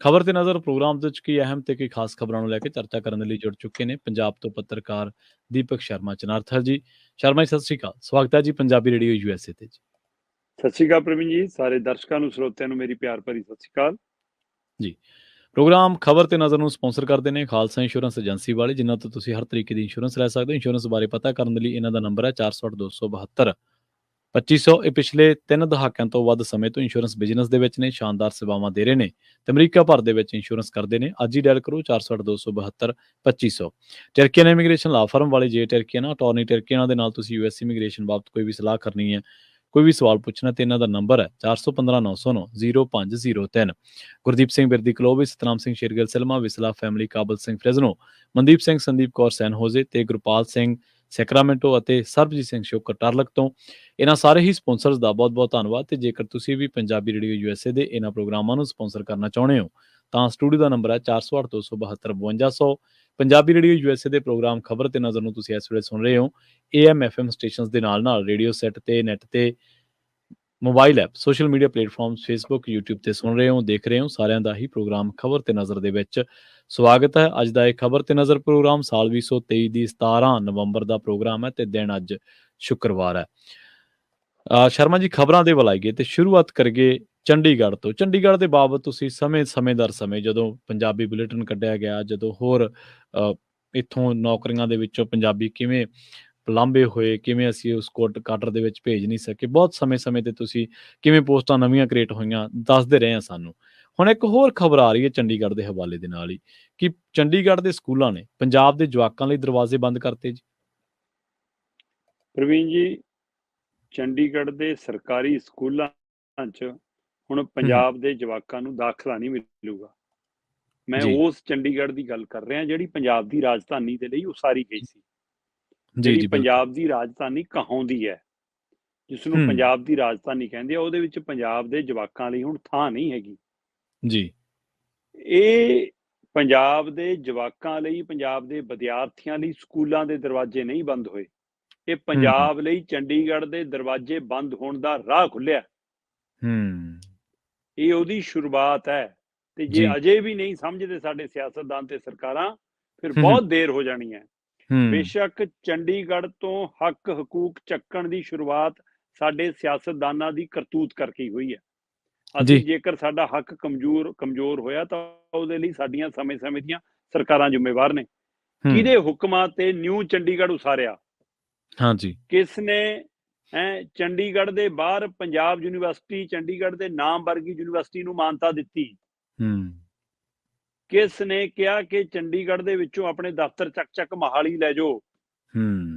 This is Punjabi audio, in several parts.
ਖਬਰ ਤੇ ਨਜ਼ਰ ਪ੍ਰੋਗਰਾਮ ਦੇ ਵਿੱਚ ਕੀ ਅਹਿਮ ਤੇ ਕੀ ਖਾਸ ਖਬਰਾਂ ਨੂੰ ਲੈ ਕੇ ਚਰਚਾ ਕਰਨ ਦੇ ਲਈ ਜੁੜ ਚੁੱਕੇ ਨੇ ਪੰਜਾਬ ਤੋਂ ਪੱਤਰਕਾਰ ਦੀਪਕ ਸ਼ਰਮਾ ਚਨਾਰਥਲ ਜੀ। ਸ਼ਰਮਾ ਜੀ, ਸਤਿ ਸ਼੍ਰੀ ਅਕਾਲ। ਸਵਾਗਤ ਹੈ ਜੀ ਪੰਜਾਬੀ ਰੇਡੀਓ USA ਤੇ ਜੀ। ਸਤਿ ਸ਼੍ਰੀ ਅਕਾਲ ਪ੍ਰਵੀਨ ਜੀ, ਸਾਰੇ ਦਰਸ਼ਕਾਂ ਨੂੰ ਸਰੋਤਿਆਂ ਨੂੰ ਮੇਰੀ ਪਿਆਰ ਭਰੀ ਸਤਿ ਸ਼੍ਰੀ ਅਕਾਲ ਜੀ। ਪ੍ਰੋਗਰਾਮ ਖਬਰ ਤੇ ਨਜ਼ਰ ਨੂੰ ਸਪਾਂਸਰ ਕਰਦੇ ਨੇ ਖਾਲਸਾ ਇੰਸ਼ੋਰੈਂਸ ਏਜੰਸੀ ਵਾਲੇ, ਜਿਨ੍ਹਾਂ ਤੋਂ ਤੁਸੀਂ ਹਰ ਤਰੀਕੇ ਦੀ ਇੰਸ਼ੋਰੈਂਸ ਲੈ ਸਕਦੇ ਹੋ। ਇੰਸ਼ੋਰੈਂਸ ਬਾਰੇ ਪਤਾ ਕਰਨ ਦੇ ਲਈ ਇਹਨਾਂ ਦਾ ਨੰਬਰ ਹੈ 408 272 2500। ਇਹ ਪਿਛਲੇ 3 ਦਹਾਕਿਆਂ ਤੋਂ ਵੱਧ ਸਮੇਂ ਤੋਂ ਇੰਸ਼ੋਰੈਂਸ ਬਿਜ਼ਨਸ ਦੇ ਵਿੱਚ ਨੇ, ਸ਼ਾਨਦਾਰ ਸੇਵਾਵਾਂ ਦੇ ਰਹੇ ਨੇ ਤੇ ਅਮਰੀਕਾ ਭਰ ਦੇ ਵਿੱਚ ਇੰਸ਼ੋਰੈਂਸ ਕਰਦੇ ਨੇ। ਅੱਜ ਹੀ ਡਾਇਲ ਕਰੋ 408 272 2500। ਟਰਕੀਅਨ ਇਮੀਗ੍ਰੇਸ਼ਨ ਲਾ ਫਰਮ ਵਾਲੇ ਜੇ ਟਰਕੀਅਨ ਅਟਾਰਨੀ ਟਰਕੀਅਨ ਦੇ ਨਾਲ ਤੁਸੀਂ US ਇਮੀਗ੍ਰੇਸ਼ਨ ਬਾਬਤ ਕੋਈ ਵੀ ਸਲਾਹ ਕਰਨੀ ਹੈ, ਕੋਈ ਵੀ ਸਵਾਲ ਪੁੱਛਣਾ ਤੇ ਇਹਨਾਂ ਦਾ ਨੰਬਰ ਹੈ 415 909 0503। ਗੁਰਦੀਪ ਸਿੰਘ ਬਿਰਦੀ ਕਲੋਵੀ, ਸਤਨਾਮ ਸਿੰਘ ਸ਼ੇਰਗਿੱਲ ਸਿਲਮਾ, ਵਿਸਲਾ ਫੈਮਿਲੀ, ਕਾਬਲ ਸਿੰਘ ਫ੍ਰੈਜ਼ਨੋ, ਮਨਦੀਪ ਸਿੰਘ, ਸੰਦੀਪ ਕੌਰ ਸੈਨ ਹੋਜ਼ੇ ਤੇ ਗੁਰਪਾਲ ਸਿੰਘ ਸੈਕਰਾਮੈਂਟੋ ਅਤੇ ਸਰਬਜੀਤ ਸਿੰਘ ਸ਼ੋਕਰ ਟਰਲਕ ਤੋਂ। ਇਹਨਾਂ ਸਾਰੇ ਹੀ ਸਪਾਂਸਰਸ ਦਾ ਬਹੁਤ-ਬਹੁਤ ਧੰਨਵਾਦ। ਤੇ ਜੇਕਰ ਤੁਸੀਂ ਵੀ ਪੰਜਾਬੀ ਰੇਡੀਓ USA ਦੇ ਇਹਨਾਂ ਪ੍ਰੋਗਰਾਮਾਂ ਨੂੰ ਸਪਾਂਸਰ ਕਰਨਾ ਚਾਹੁੰਦੇ ਹੋ ਤਾਂ ਸਟੂਡੀਓ ਦਾ ਨੰਬਰ ਹੈ 408 272 5200। ਪੰਜਾਬੀ ਰੇਡੀਓ USA ਦੇ ਪ੍ਰੋਗਰਾਮ ਖਬਰ ਤੇ ਨਜ਼ਰ ਨੂੰ ਤੁਸੀਂ ਇਸ ਵੇਲੇ ਸੁਣ ਰਹੇ ਹੋ AM FM ਸਟੇਸ਼ਨਸ ਦੇ ਨਾਲ ਰੇਡੀਓ ਸੈੱਟ ਤੇ ਨੈਟ ਤੇ mobile app, social media platforms, Facebook, YouTube ਤੇ ਸੁਣ ਰਹੇ ਹੋ, ਦੇਖ ਰਹੇ ਹੋ। ਸਾਰਿਆਂ ਦਾ ਹੀ ਪ੍ਰੋਗਰਾਮ ਖਬਰ ਤੇ ਨਜ਼ਰ ਦੇ ਵਿੱਚ ਸਵਾਗਤ ਹੈ। ਅੱਜ ਦਾ ਇਹ ਖਬਰ ਤੇ ਨਜ਼ਰ ਪ੍ਰੋਗਰਾਮ ਸਾਲ 2023 ਦੀ 17 ਨਵੰਬਰ ਦਾ ਪ੍ਰੋਗਰਾਮ ਹੈ ਤੇ ਦਿਨ ਅੱਜ ਸ਼ੁੱਕਰਵਾਰ ਹੈ। ਸ਼ਰਮਾ ਜੀ, ਖਬਰਾਂ ਦੇ ਵੱਲ ਆਈਏ ਤੇ ਸ਼ੁਰੂਆਤ ਕਰੀਏ ਚੰਡੀਗੜ੍ਹ ਤੋਂ। ਚੰਡੀਗੜ੍ਹ ਦੇ ਬਾਬਤ ਤੁਸੀਂ ਸਮੇਂ ਦਰ ਸਮੇਂ ਜਦੋਂ ਪੰਜਾਬੀ ਬੁਲੇਟਿਨ ਕੱਢਿਆ ਗਿਆ, ਜਦੋਂ ਹੋਰ ਇੱਥੋਂ ਨੌਕਰੀਆਂ ਦੇ ਵਿੱਚੋਂ ਪੰਜਾਬੀ ਕਿਵੇਂ ਲਾਂਭੇ ਹੋਏ, ਕਿਵੇਂ ਅਸੀਂ ਉਸ ਕਾਟਰ ਦੇ ਵਿੱਚ ਭੇਜ ਨਹੀਂ ਸਕੇ, ਬਹੁਤ ਸਮੇਂ ਤੇ ਤੁਸੀਂ ਕਿਵੇਂ ਪੋਸਟਾਂ ਨਵੀਆਂ ਕ੍ਰੀਏਟ ਹੋਈਆਂ ਦੱਸਦੇ ਰਹੇ ਆ ਸਾਨੂੰ। ਹੁਣ ਇੱਕ ਹੋਰ ਖਬਰ ਆ ਰਹੀ ਹੈ ਚੰਡੀਗੜ੍ਹ ਦੇ ਹਵਾਲੇ ਦੇ ਨਾਲ ਹੀ ਕਿ ਚੰਡੀਗੜ੍ਹ ਦੇ ਸਕੂਲਾਂ ਨੇ ਪੰਜਾਬ ਦੇ ਜਵਾਕਾਂ ਲਈ ਦਰਵਾਜ਼ੇ ਬੰਦ ਕਰਤੇ ਜੀ। ਪ੍ਰਵੀਨ ਜੀ, ਚੰਡੀਗੜ੍ਹ ਦੇ ਸਰਕਾਰੀ ਸਕੂਲਾਂ 'ਚ ਹੁਣ ਪੰਜਾਬ ਦੇ ਜਵਾਕਾਂ ਨੂੰ ਦਾਖਲਾ ਨਹੀਂ ਮਿਲੂਗਾ। ਮੈਂ ਉਸ ਚੰਡੀਗੜ੍ਹ ਦੀ ਗੱਲ ਕਰ ਰਿਹਾ ਜਿਹੜੀ ਪੰਜਾਬ ਦੀ ਰਾਜਧਾਨੀ ਦੇ ਲਈ ਉਸਾਰੀ ਗਈ ਸੀ, ਜਿਹੜੀ ਪੰਜਾਬ ਦੀ ਰਾਜਧਾਨੀ ਕਹਾਉਂਦੀ ਹੈ, ਜਿਸ ਨੂੰ ਪੰਜਾਬ ਦੀ ਰਾਜਧਾਨੀ ਕਹਿੰਦੇ ਆ। ਉਹਦੇ ਵਿੱਚ ਪੰਜਾਬ ਦੇ ਜਵਾਕਾਂ ਲਈ ਹੁਣ ਥਾਂ ਨਹੀਂ ਹੈਗੀ ਜੀ। ਇਹ ਪੰਜਾਬ ਦੇ ਜਵਾਕਾਂ ਲਈ, ਪੰਜਾਬ ਦੇ ਵਿਦਿਆਰਥੀਆਂ ਲਈ ਸਕੂਲਾਂ ਦੇ ਦਰਵਾਜ਼ੇ ਨਹੀਂ ਬੰਦ ਹੋਏ। ਇਹ ਪੰਜਾਬ ਲਈ ਚੰਡੀਗੜ੍ਹ ਦੇ ਦਰਵਾਜ਼ੇ ਬੰਦ ਹੋਣ ਦਾ ਰਾਹ ਖੁੱਲਿਆ। ਇਹ ਉਹਦੀ ਸ਼ੁਰੂਆਤ ਹੈ ਤੇ ਜੇ ਅਜੇ ਵੀ ਨਹੀਂ ਸਮਝਦੇ ਸਾਡੇ ਸਿਆਸਤਦਾਨ ਤੇ ਸਰਕਾਰਾਂ, ਫਿਰ ਬਹੁਤ ਦੇਰ ਹੋ ਜਾਣੀ ਹੈ। ਬੇਸ਼ੱਕ ਚੰਡੀਗੜ੍ਹ ਤੋਂ ਹੱਕ ਹਕੂਕ ਚੱਕਣ ਦੀ ਸ਼ੁਰੂਆਤ ਸਾਡੇ ਸਿਆਸਤਦਾਨਾਂ ਦੀ ਕਰਤੂਤ ਕਰਕੇ ਹੀ ਹੋਈ ਹੈ। ਅਸੀਂ ਜੇਕਰ ਸਾਡਾ ਹੱਕ ਕਮਜ਼ੋਰ ਹੋਇਆ ਤਾਂ ਉਹਦੇ ਲਈ ਸਾਡੀਆਂ ਸਮੇਂ ਦੀਆਂ ਸਰਕਾਰਾਂ ਜ਼ਿੰਮੇਵਾਰ ਨੇ। ਕਿਹਦੇ ਹੁਕਮਾਂ ਤੇ ਨਿਊ ਚੰਡੀਗੜ੍ਹ ਉਸਾਰਿਆ? ਕਿਸ ਨੇ ਚੰਡੀਗੜ੍ਹ ਦੇ ਬਾਹਰ ਪੰਜਾਬ ਯੂਨੀਵਰਸਿਟੀ, ਚੰਡੀਗੜ੍ਹ ਦੇ ਨਾਮ ਵਰਗੀ ਯੂਨੀਵਰਸਿਟੀ ਨੂੰ ਮਾਨਤਾ ਦਿੱਤੀ? ਕਿਸ ਨੇ ਕਿਹਾ ਕਿ ਚੰਡੀਗੜ੍ਹ ਦੇ ਵਿੱਚੋਂ ਆਪਣੇ ਦਫ਼ਤਰ ਚੱਕ ਮੋਹਾਲੀ ਲੈ ਜਾਓ?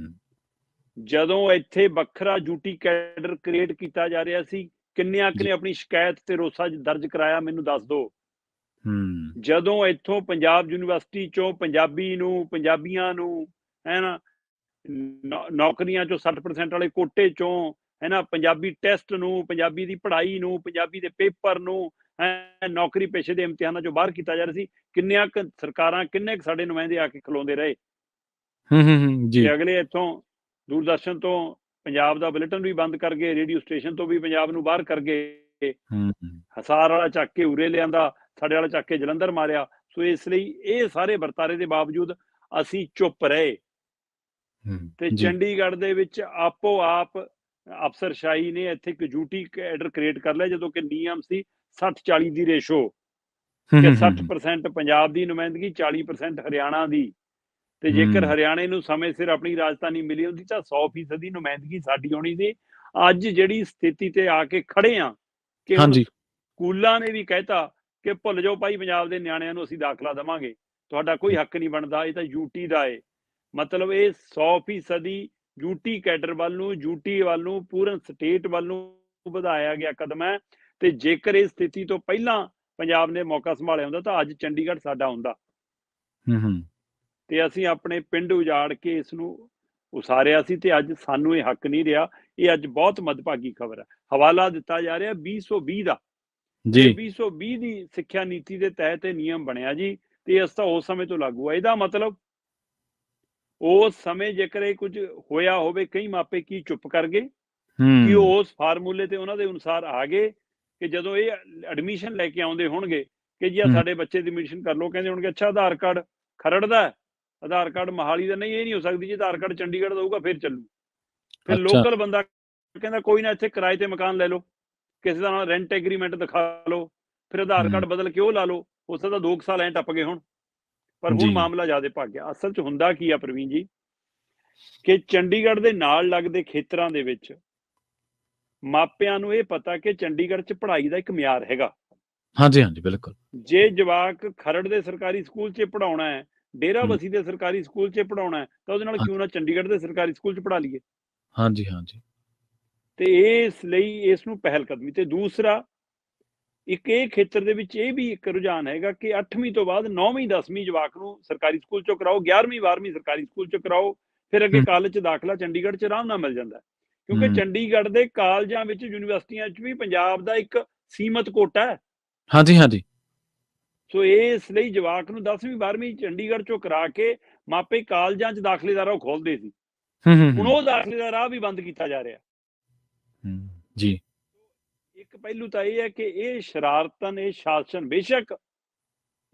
ਜਦੋਂ ਇੱਥੇ ਵੱਖਰਾ ਯੂਟੀ ਕੈਡਰ ਕ੍ਰੀਏਟ ਕੀਤਾ ਜਾ ਰਿਹਾ ਸੀ, ਕਿੰਨਿਆਂ ਨੇ ਆਪਣੀ ਸ਼ਿਕਾਇਤ ਤੇ ਰੋਸਾ ਦਰਜ ਕਰਾਇਆ? ਮੈਨੂੰ ਦੱਸ ਦਿਓ। ਜਦੋਂ ਇੱਥੋਂ ਪੰਜਾਬ ਯੂਨੀਵਰਸਿਟੀ ਚੋਂ ਪੰਜਾਬੀਆਂ ਨੂੰ ਨੌਕਰੀਆਂ ਚੋਂ 60% ਵਾਲੇ ਕੋਟੇ ਚੋਂ ਪੰਜਾਬੀ ਟੈਸਟ ਨੂੰ, ਪੰਜਾਬੀ ਦੀ ਪੜ੍ਹਾਈ ਨੂੰ, ਪੰਜਾਬੀ ਦੇ ਪੇਪਰ ਨੂੰ, ਨੌਕਰੀ ਪੇਸ਼ੇ ਦੇ ਇਮਤਿਹਾਨਾਂ ਚੋਂ ਬਾਹਰ ਕੀਤਾ ਜਾ ਰਿਹਾ ਸੀ, ਕਿੰਨੀਆਂ ਸਰਕਾਰਾਂ, ਕਿੰਨੇ ਸਾਡੇ ਨੁਮਾਇੰਦੇ ਆ ਕੇ ਖਲੋਂਦੇ ਰਹੇ। ਤੇ ਅਗਲੇ ਇੱਥੋਂ ਦੂਰਦਰਸ਼ਨ ਤੋਂ ਪੰਜਾਬ ਦਾ ਬੁਲੇਟਿਨ ਵੀ ਬੰਦ ਕਰ ਗਏ, ਰੇਡੀਓ ਸਟੇਸ਼ਨ ਤੋਂ ਵੀ ਪੰਜਾਬ ਨੂੰ ਬਾਹਰ ਕਰ ਗਏ। ਹਸਾਰ ਵਾਲਾ ਚੱਕ ਕੇ ਉਰੇ ਲਿਆਂਦਾ, ਸਾਡੇ ਵਾਲਾ ਚੱਕ ਕੇ ਜਲੰਧਰ ਮਾਰਿਆ। ਸੋ ਇਸ ਲਈ ਇਹ ਸਾਰੇ ਵਰਤਾਰੇ ਦੇ ਬਾਵਜੂਦ ਅਸੀਂ ਚੁੱਪ ਰਹੇ ਤੇ ਚੰਡੀਗੜ੍ਹ ਦੇ ਵਿੱਚ ਆਪੋ ਆਪ ਅਫਸਰਸ਼ਾਹੀ ਨੇ ਇੱਥੇ ਇੱਕ ਯੂਟੀ ਕੈਡਰ ਕ੍ਰੀਏਟ ਕਰ ਲਿਆ, ਜਦੋਂ ਕਿ ਨਿਯਮ ਸੀ 60-40 ਦੀ ਰੇਸ਼ੋ, ਕਿ 60% ਪੰਜਾਬ ਦੀ ਨੁਮਾਇੰਦਗੀ, 40% ਹਰਿਆਣਾ ਦੀ। ਤੇ ਜੇਕਰ ਹਰਿਆਣੇ ਨੂੰ ਸਮੇਂ ਸਿਰ ਆਪਣੀ ਰਾਜਧਾਨੀ ਮਿਲੀ ਹੁੰਦੀ ਤਾਂ 100% ਦੀ ਨੁਮਾਇੰਦਗੀ ਸਾਡੀ ਹੋਣੀ ਸੀ। ਅੱਜ ਜਿਹੜੀ ਸਥਿਤੀ ਤੇ ਆ ਕੇ ਖੜੇ ਆ ਕਿ ਹੁਣ ਸਕੂਲਾਂ ਨੇ ਵੀ ਕਹਿਤਾ ਕਿ ਭੁੱਲ ਜਾਓ ਭਾਈ, ਪੰਜਾਬ ਦੇ ਨਿਆਣਿਆਂ ਨੂੰ ਅਸੀਂ ਦਾਖਲਾ ਦੇਵਾਂਗੇ, ਤੁਹਾਡਾ ਕੋਈ ਹੱਕ ਨਹੀਂ ਬਣਦਾ, ਇਹ ਤਾਂ ਯੂਟੀ ਦਾ ਏ। ਮਤਲਬ ਇਹ 100% ਯੂਟੀ ਕੈਡਰ ਵੱਲ ਨੂੰ, ਯੂਟੀ ਵੱਲ ਨੂੰ, ਪੂਰਨ ਸਟੇਟ ਵੱਲ ਨੂੰ ਵਧਾਇਆ ਗਿਆ ਕਦਮ ਹੈ। ਤੇ ਜੇਕਰ ਇਸ ਸਥਿਤੀ ਤੋਂ ਪਹਿਲਾਂ ਪੰਜਾਬ ਨੇ ਮੌਕਾ ਸੰਭਾਲਿਆ ਹੁੰਦਾ ਤਾਂ ਅੱਜ ਚੰਡੀਗੜ੍ਹ ਸਾਡਾ ਹੁੰਦਾ। ਤੇ ਅਸੀਂ ਆਪਣੇ ਪਿੰਡ ਉਜਾੜ ਕੇ ਇਸ ਨੂੰ ਉਸਾਰਿਆ ਸੀ ਤੇ ਅੱਜ ਸਾਨੂੰ ਇਹ ਹੱਕ ਨਹੀਂ ਰਿਹਾ। ਇਹ ਅੱਜ ਬਹੁਤ ਮੰਦਭਾਗੀ ਖਬਰ ਹੈ। ਹਵਾਲਾ ਦਿੱਤਾ ਜਾ ਰਿਹਾ 2020 ਦਾ। 2020 ਦੀ ਸਿੱਖਿਆ ਨੀਤੀ ਦੇ ਤਹਿਤ ਇਹ ਨਿਯਮ ਬਣਿਆ ਜੀ, ਤੇ ਇਸ ਤਾਂ ਉਸ ਸਮੇਂ ਤੋਂ ਲਾਗੂ ਹੈ। ਇਹਦਾ ਮਤਲਬ ਉਸ ਸਮੇਂ ਜੇਕਰ ਇਹ ਕੁਝ ਹੋਇਆ ਹੋਵੇ, ਕਈ ਮਾਪੇ ਕੀ ਚੁੱਪ ਕਰ ਗਏ ਕਿ ਉਸ ਫਾਰਮੂਲੇ ਤੇ ਉਹਨਾਂ ਦੇ ਅਨੁਸਾਰ ਆ ਗਏ ਕਿ ਜਦੋਂ ਇਹ ਐਡਮਿਸ਼ਨ ਲੈ ਕੇ ਆਉਂਦੇ ਹੋਣਗੇ ਕਿ ਜੀ ਆ ਸਾਡੇ ਬੱਚੇ ਦੀ ਐਡਮਿਸ਼ਨ ਕਰ ਲਓ, ਕਹਿੰਦੇ ਹੋਣਗੇ ਅੱਛਾ ਆਧਾਰ ਕਾਰਡ ਖਰੜ ਦਾ ਹੈ, ਆਧਾਰ ਕਾਰਡ ਮੋਹਾਲੀ ਦਾ ਨਹੀਂ, ਇਹ ਨਹੀਂ ਹੋ ਸਕਦੀ ਜੀ, ਆਧਾਰ ਕਾਰਡ ਚੰਡੀਗੜ੍ਹ ਦਾ ਹੋਊਗਾ ਫਿਰ ਚੱਲੂ। ਫਿਰ ਲੋਕਲ ਬੰਦਾ ਕਹਿੰਦਾ ਕੋਈ ਨਾ ਇੱਥੇ ਕਿਰਾਏ ਤੇ ਮਕਾਨ ਲੈ ਲਓ, ਕਿਸੇ ਦਾ ਨਾਲ ਰੈਂਟ ਐਗਰੀਮੈਂਟ ਦਿਖਾ ਲਓ, ਫਿਰ ਆਧਾਰ ਕਾਰਡ ਬਦਲ ਕੇ ਉਹ ਲਾ ਲਓ। ਹੋ ਸਕਦਾ 2 ਸਾਲ ਐਂ ਟੱਪ ਗਏ ਹੁਣ, ਪਰ ਹੁਣ ਮਾਮਲਾ ਜ਼ਿਆਦਾ ਭੱਗ ਗਿਆ। ਅਸਲ 'ਚ ਹੁੰਦਾ ਕੀ ਆ ਪ੍ਰਵੀਨ ਜੀ, ਕਿ ਚੰਡੀਗੜ੍ਹ ਦੇ ਨਾਲ ਲੱਗਦੇ ਖੇਤਰਾਂ ਦੇ ਵਿੱਚ ਮਾਪਿਆਂ ਨੂੰ ਇਹ ਪਤਾ ਕਿ ਚੰਡੀਗੜ੍ਹ 'ਚ ਪੜ੍ਹਾਈ ਦਾ ਇੱਕ ਮਿਆਰ ਹੈਗਾ। ਹਾਂਜੀ ਹਾਂਜੀ ਬਿਲਕੁਲ। ਜੇ ਜਵਾਕ ਖਰੜ ਦੇ ਸਰਕਾਰੀ ਸਕੂਲ 'ਚ ਪੜ੍ਹਾਉਣਾ ਹੈ, ਡੇਰਾਬੱਸੀ ਦੇ ਸਰਕਾਰੀ ਸਕੂਲ 'ਚ ਪੜ੍ਹਾਉਣਾ ਹੈ, ਤਾਂ ਉਹਦੇ ਨਾਲ ਕਿਉਂ ਨਾ ਚੰਡੀਗੜ੍ਹ ਦੇ ਸਰਕਾਰੀ ਸਕੂਲ 'ਚ ਪੜ੍ਹਾ ਲਈਏ। ਹਾਂਜੀ ਹਾਂਜੀ। ਤੇ ਇਸ ਲਈ ਇਸ ਨੂੰ ਪਹਿਲ ਕਦਮੀ। ਤੇ ਦੂਸਰਾ ਇੱਕ ਇਹ ਖੇਤਰ ਦੇ ਵਿੱਚ ਇਹ ਵੀ ਇੱਕ ਰੁਝਾਨ ਹੈਗਾ ਕਿ 8ਵੀਂ ਤੋਂ ਬਾਅਦ 9ਵੀਂ 10ਵੀਂ ਜਵਾਕ ਨੂੰ ਸਰਕਾਰੀ ਸਕੂਲ 'ਚੋਂ ਕਰਾਓ, 11ਵੀਂ 12ਵੀਂ ਸਰਕਾਰੀ ਸਕੂਲ 'ਚ ਕਰਾਓ, ਫਿਰ ਅੱਗੇ ਕਾਲਜ 'ਚ ਦਾਖਲਾ ਚੰਡੀਗੜ੍ਹ 'ਚ ਆਰਾਮ ਨਾਲ ਮਿਲ ਜਾਂਦਾ, ਕਿਉਂਕਿ ਚੰਡੀਗੜ੍ਹ ਦੇ ਕਾਲਜਾਂ ਵਿੱਚ, ਯੂਨੀਵਰਸਿਟੀਆਂ 'ਚ ਵੀ ਪੰਜਾਬ ਦਾ ਇੱਕ ਸੀਮਤ ਕੋਟਾ ਹੈ। ਹਾਂਜੀ ਹਾਂਜੀ। ਸੋ ਇਸ ਲਈ ਜਵਾਕ ਨੂੰ 10ਵੀਂ 12ਵੀਂ ਚੰਡੀਗੜ੍ਹ 'ਚੋਂ ਕਰਾ ਕੇ ਮਾਪੇ ਕਾਲਜਾਂ 'ਚ ਦਾਖਲੇ ਦਾ ਰਾਹ ਖੋਲਦੇ ਸੀ। ਹੁਣ ਉਹ ਦਾਖਲੇ ਦਾ ਰਾਹ ਵੀ ਬੰਦ ਕੀਤਾ ਜਾ ਰਿਹਾ ਜੀ। ਇੱਕ ਪਹਿਲੂ ਤਾਂ ਇਹ ਹੈ ਕਿ ਇਹ ਸ਼ਰਾਰਤਨ, ਇਹ ਸ਼ਾਸਨ, ਬੇਸ਼ੱਕ